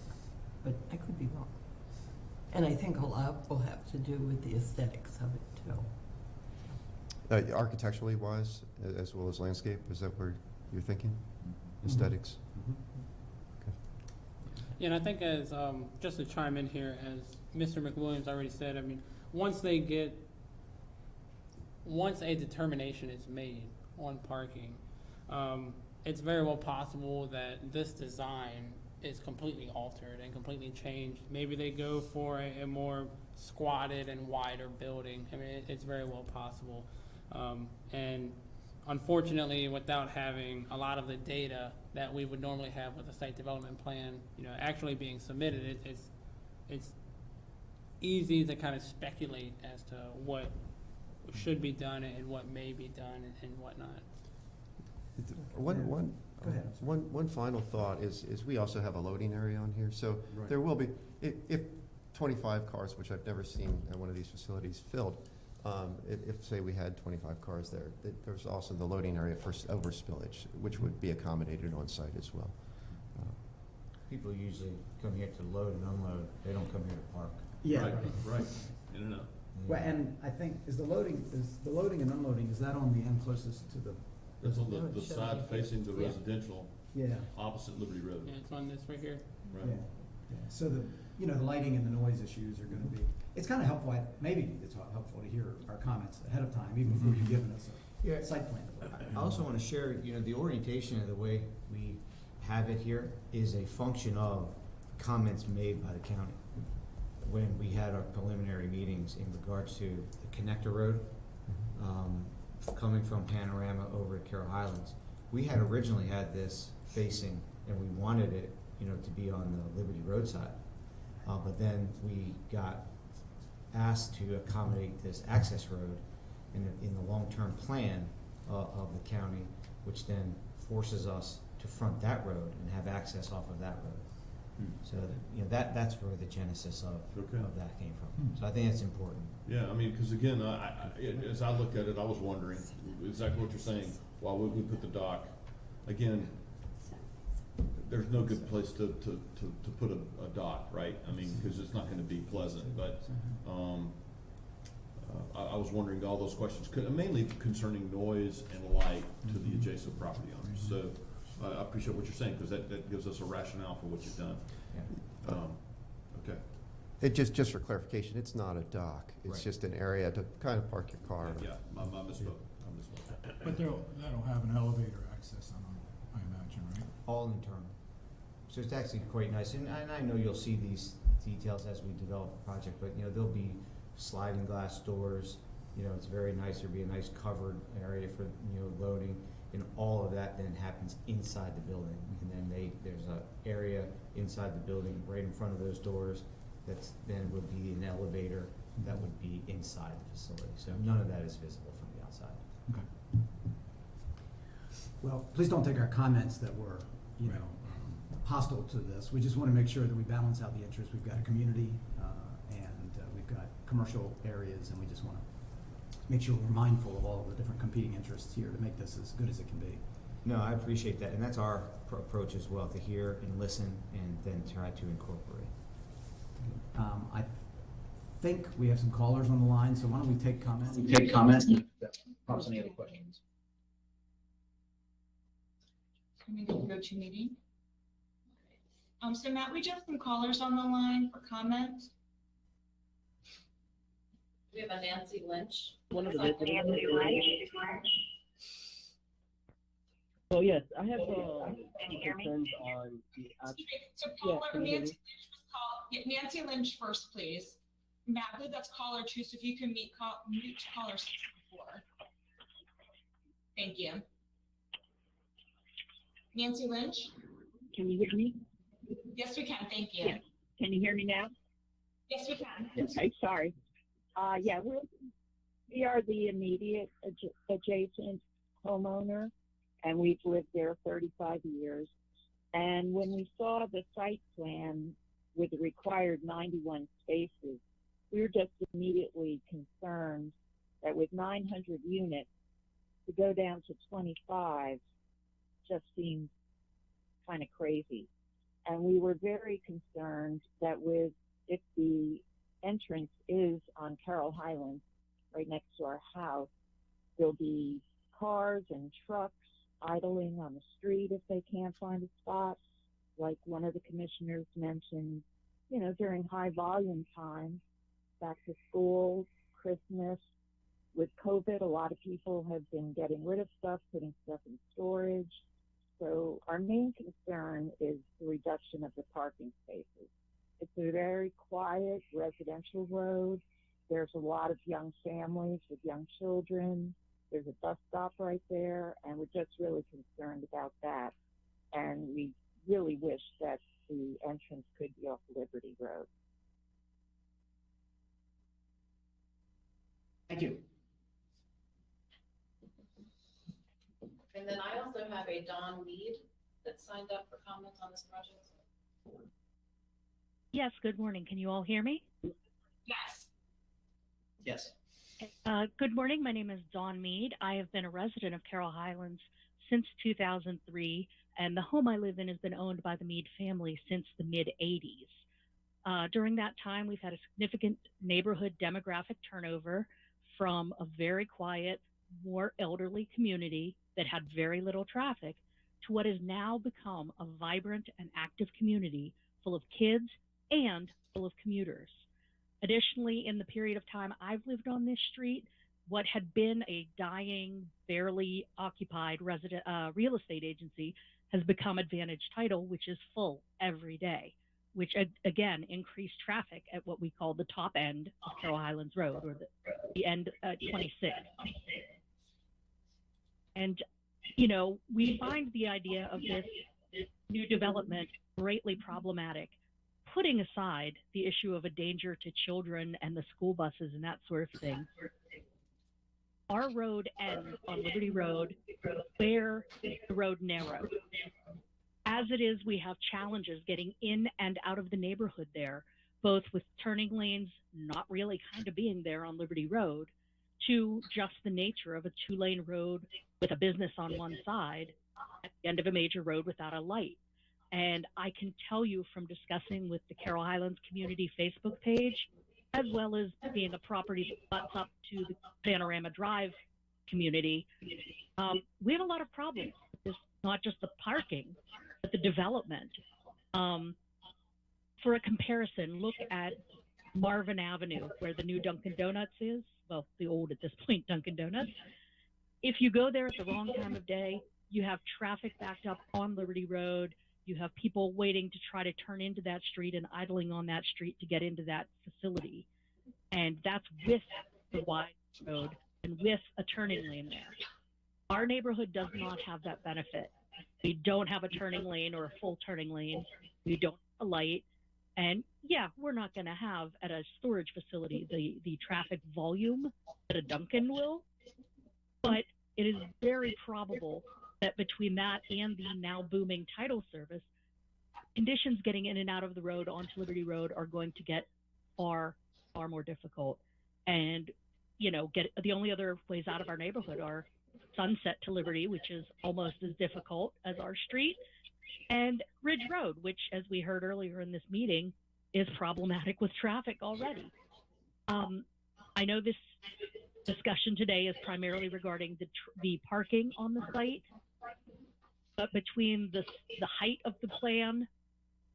but I could be wrong. And I think a lot will have to do with the aesthetics of it too. Architecturally wise, as well as landscape, is that where you're thinking? Aesthetics? Yeah, and I think as, just to chime in here, as Mr. McWilliams already said, I mean, once a determination is made on parking, it's very well possible that this design is completely altered and completely changed. Maybe they go for a more squatted and wider building. I mean, it's very well possible. And unfortunately, without having a lot of the data that we would normally have with a site development plan, you know, actually being submitted, it's easy to kind of speculate as to what should be done and what may be done and whatnot. Go ahead. One final thought is we also have a loading area on here, so Right. there will be, if 25 cars, which I've never seen at one of these facilities filled, if say we had 25 cars there, there's also the loading area for over spillage, which would be accommodated on site as well. People usually come here to load and unload, they don't come here to park. Yeah. Right, in and out. Well, and I think, is the loading and unloading, is that on the end closest to the? It's on the side facing the Yeah. residential, Yeah. opposite Liberty Road. Yeah, it's on this right here. Yeah, Right. yeah. So the lighting and the noise issues are gonna be, it's kinda helpful, maybe it's helpful to hear our comments ahead of time, even before you've given us Yeah. a site plan. I also want to share, the orientation of the way we have it here is a function of comments made by the county. When we had our preliminary meetings in regards to the connector road, coming from Panorama over at Carroll Highlands, we had originally had this facing, and we wanted it, to be on the Liberty Road side. But then we got asked to accommodate this access road in the long-term plan of the county, which then forces us to front that road and have access off of that road. So, that's where the genesis of that came from. So I think it's important. Yeah, I mean, because again, as I looked at it, I was wondering exactly what you're saying. Why would we put the dock? Again, there's no good place to put a dock, right? I mean, because it's not going to be pleasant. But I was wondering all those questions, mainly concerning noise and light to the adjacent property owners. So I appreciate what you're saying, because that gives us a rationale for what you've done. Okay. It just for clarification, it's not a dock, it's Right. just an area to kind of park your car. Yeah, I misspoke. But that'll have an elevator access on it, I imagine, right? All internal. So it's actually quite nice, and I know you'll see these details as we develop the project, but, there'll be sliding glass doors, it's very nice, there'll be a nice covered area for, loading, and all of that then happens inside the building. And then there's a area inside the building, right in front of those doors, that's then would be an elevator that would be inside the facility, so none of that is visible from the outside. Okay. Well, please don't take our comments that were, hostile to this. We just want to make sure that we balance out the interests. We've got a community, and we've got commercial areas, and we just want to make sure we're mindful of all of the different competing interests here to make this as good as it can be. No, I appreciate that, and that's our approach as well, to hear and listen and then try to incorporate. I think we have some callers on the line, so why don't we take comments? Take comments. Pops any other questions? Coming to the GoToMeeting. So Matt, we do have some callers on the line for comment. We have a Nancy Lynch. Nancy Lynch. Oh, yes, I have some concerns on the So caller, Nancy Lynch was Nancy Lynch first, please. Matt, I believe that's caller 2, so if you can mute caller 64. Thank you. Nancy Lynch? Can you hear me? Yes, we can, thank you. Yes. Can you hear me now? Yes, we can. Okay, sorry. Yeah, we are the immediate adjacent homeowner, and we've lived there 35 years. And when we saw the site plan with the required 91 spaces, we were just immediately concerned that with 900 units, to go down to 25 just seems kind of crazy. And we were very concerned that if the entrance is on Carroll Highlands, right next to our house, there'll be cars and trucks idling on the street if they can't find a spot. Like one of the commissioners mentioned, during high volume times, back to school, Christmas. With COVID, a lot of people have been getting rid of stuff, putting stuff in storage. So our main concern is the reduction of the parking spaces. It's a very quiet residential road. There's a lot of young families with young children. There's a bus stop right there, and we're just really concerned about that. And we really wish that the entrance could be off Liberty Road. Thank you. And then I also have a Dawn Mead that signed up for comments on this project. Yes, good morning. Can you all hear me? Yes. Yes. Good morning. My name is Dawn Mead. I have been a resident of Carroll Highlands since 2003, and the home I live in has been owned by the Mead family since the mid-'80s. During that time, we've had a significant neighborhood demographic turnover from a very quiet, more elderly community that had very little traffic to what has now become a vibrant and active community full of kids and full of commuters. Additionally, in the period of time I've lived on this street, what had been a dying, barely occupied real estate agency has become Advantage Title, which is full every day, which again increased traffic at what we call the top end of Carroll Highlands Road, or the end 26. And, we find the idea of this new development greatly problematic, putting aside the issue of a danger to children and the school buses and that sort of thing. Our road ends on Liberty Road where the road narrows. As it is, we have challenges getting in and out of the neighborhood there, both with turning lanes not really kind of being there on Liberty Road, to just the nature of a 2-lane road with a business on one side at the end of a major road without a light. And I can tell you from discussing with the Carroll Highlands Community Facebook page, as well as being a property that butts up to the Panorama Drive community, we have a lot of problems. It's not just the parking, but the development. For a comparison, look at Marvin Avenue, where the new Dunkin' Donuts is. Well, the old, at this point, Dunkin' Donuts. If you go there at the wrong time of day, you have traffic backed up on Liberty Road. You have people waiting to try to turn into that street and idling on that street to get into that facility. And that's with the wide road and with a turning lane there. Our neighborhood does not have that benefit. We don't have a turning lane or a full turning lane. We don't have a light. And yeah, we're not going to have at a storage facility the traffic volume that a Dunkin' will, but it is very probable that between that and the now booming title service, conditions getting in and out of the road onto Liberty Road are going to get far, far more difficult. And, the only other ways out of our neighborhood are Sunset to Liberty, which is almost as difficult as our street, and Ridge Road, which, as we heard earlier in this meeting, is problematic with traffic already. I know this discussion today is primarily regarding the parking on the site, but between the height of the plan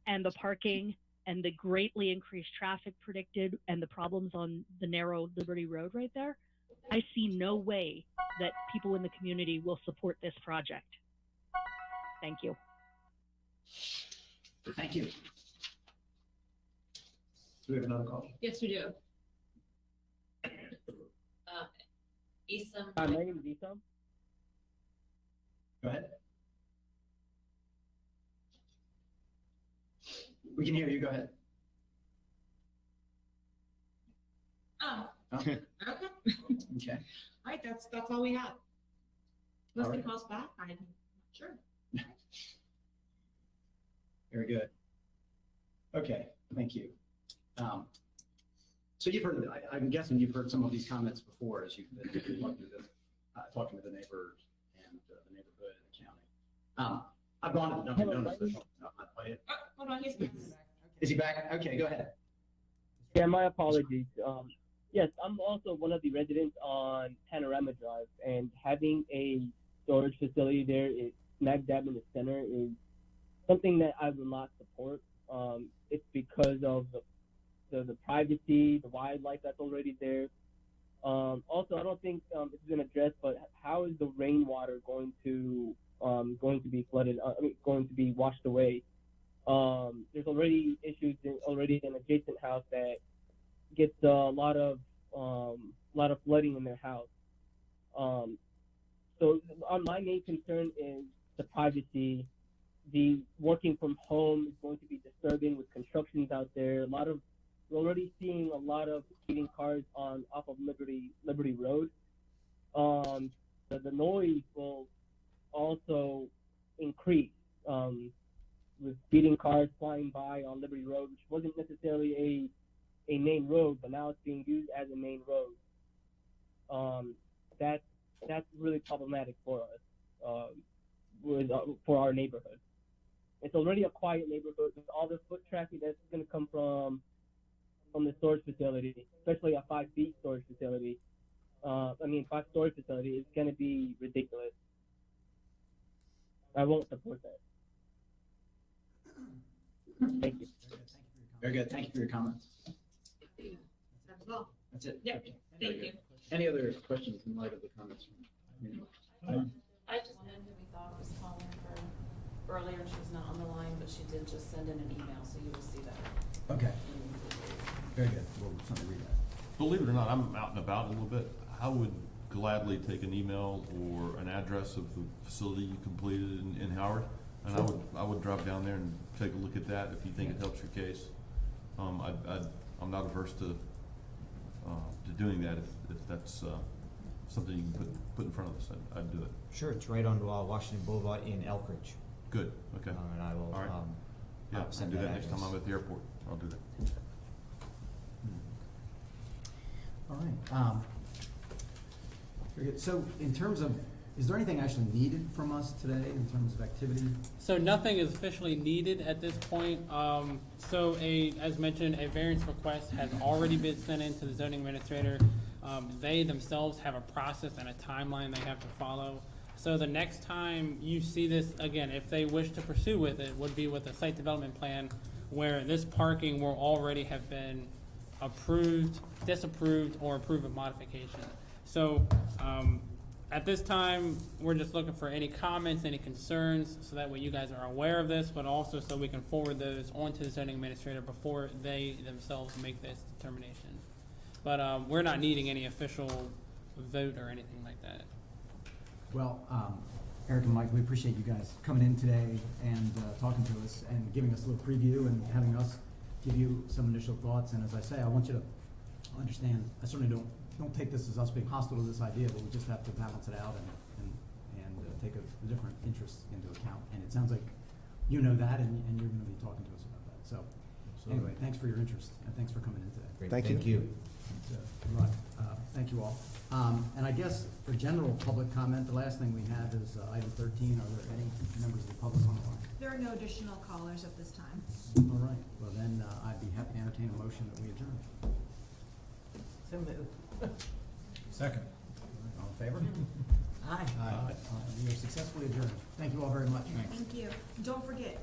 and the parking and the greatly increased traffic predicted and the problems on the narrow Liberty Road right there, I see no way that people in the community will support this project. Thank you. Thank you. Do we have another call? Yes, we do. Isam. Hi, my name is Isam. Go ahead. We can hear you. Go ahead. Oh, Okay. okay. Okay. All right, that's all we have. Unless All they right. call us back, I'm not sure. Very good. Okay, thank you. So you've heard, I'm guessing you've heard some of these comments before as you've been talking to the neighbors and the neighborhood and the county. I've gone to the Dunkin' Donuts. Hold on, he's back. Is he back? Okay, go ahead. Yeah, my apologies. Yes, I'm also one of the residents on Panorama Drive, and having a storage facility there is smack dab in the center is something that I will not support. It's because of the privacy, the wildlife that's already there. Also, I don't think it's been addressed, but how is the rainwater going to be flooded? Going to be washed away? There's already issues in an adjacent house that gets a lot of flooding in their house. So my main concern is the privacy. The working from home is going to be disturbing with constructions out there. We're already seeing a lot of speeding cars off of Liberty Road. The noise will also increase with speeding cars flying by on Liberty Road, which wasn't necessarily a main road, but now it's being used as a main road. That's really problematic for us, for our neighborhood. It's already a quiet neighborhood with all the foot traffic that's going to come from the storage facility, especially a 5-feet storage facility. 5-story facility is going to be ridiculous. I won't support that. Thank you. Very good. Thank you for your comments. That's all. That's it. Yep. Okay. Thank Very you. good. Any other questions in light of the comments from? I just meant that we thought was calling her earlier, and she was not on the line, but she did just send in an email, so you will see that. Okay. Very good. We'll certainly read that. Believe it or not, I'm out and about a little bit. I would gladly take an email or an address of the facility you completed in Howard. And I would drop down there and take a look at that if you think it helps your case. I'm not averse to doing that if that's something you can put in front of us. I'd do it. Sure, it's right on Washington Boulevard in Elkridge. Good, okay. And I will, All right. Yeah, I'll I'll send do that that next time address. I'm at the airport. I'll do that. All right. Very good. So in terms of, is there anything actually needed from us today in terms of activity? So nothing is officially needed at this point. As mentioned, a variance request has already been sent in to the zoning administrator. They themselves have a process and a timeline they have to follow. So the next time you see this, again, if they wish to pursue with it, would be with a site development plan where this parking will already have been approved, disapproved, or approved with modification. So, at this time, we're just looking for any comments, any concerns, so that way you guys are aware of this, but also so we can forward those on to the zoning administrator before they themselves make this determination. But we're not needing any official vote or anything like that. Well, Eric and Mike, we appreciate you guys coming in today and talking to us and giving us a little preview and having us give you some initial thoughts. And as I say, I want you to understand, I certainly don't take this as us being hostile to this idea, but we just have to balance it out and take a different interests into account. And it sounds like you know that, and you're going to be talking to us about that. So anyway, thanks for your interest and thanks for coming in today. Great. Thank you. Thank you. Good luck. Thank thank you all. And I guess for general public comment, the last thing we have is item 13. Are there any members of the public on the line? There are no additional callers at this time. All right, well then, I'd be happy to entertain a motion that we adjourn. So moved. Second. All in favor? Aye. We are successfully adjourned. Thank you all very much. Thank you. Don't forget,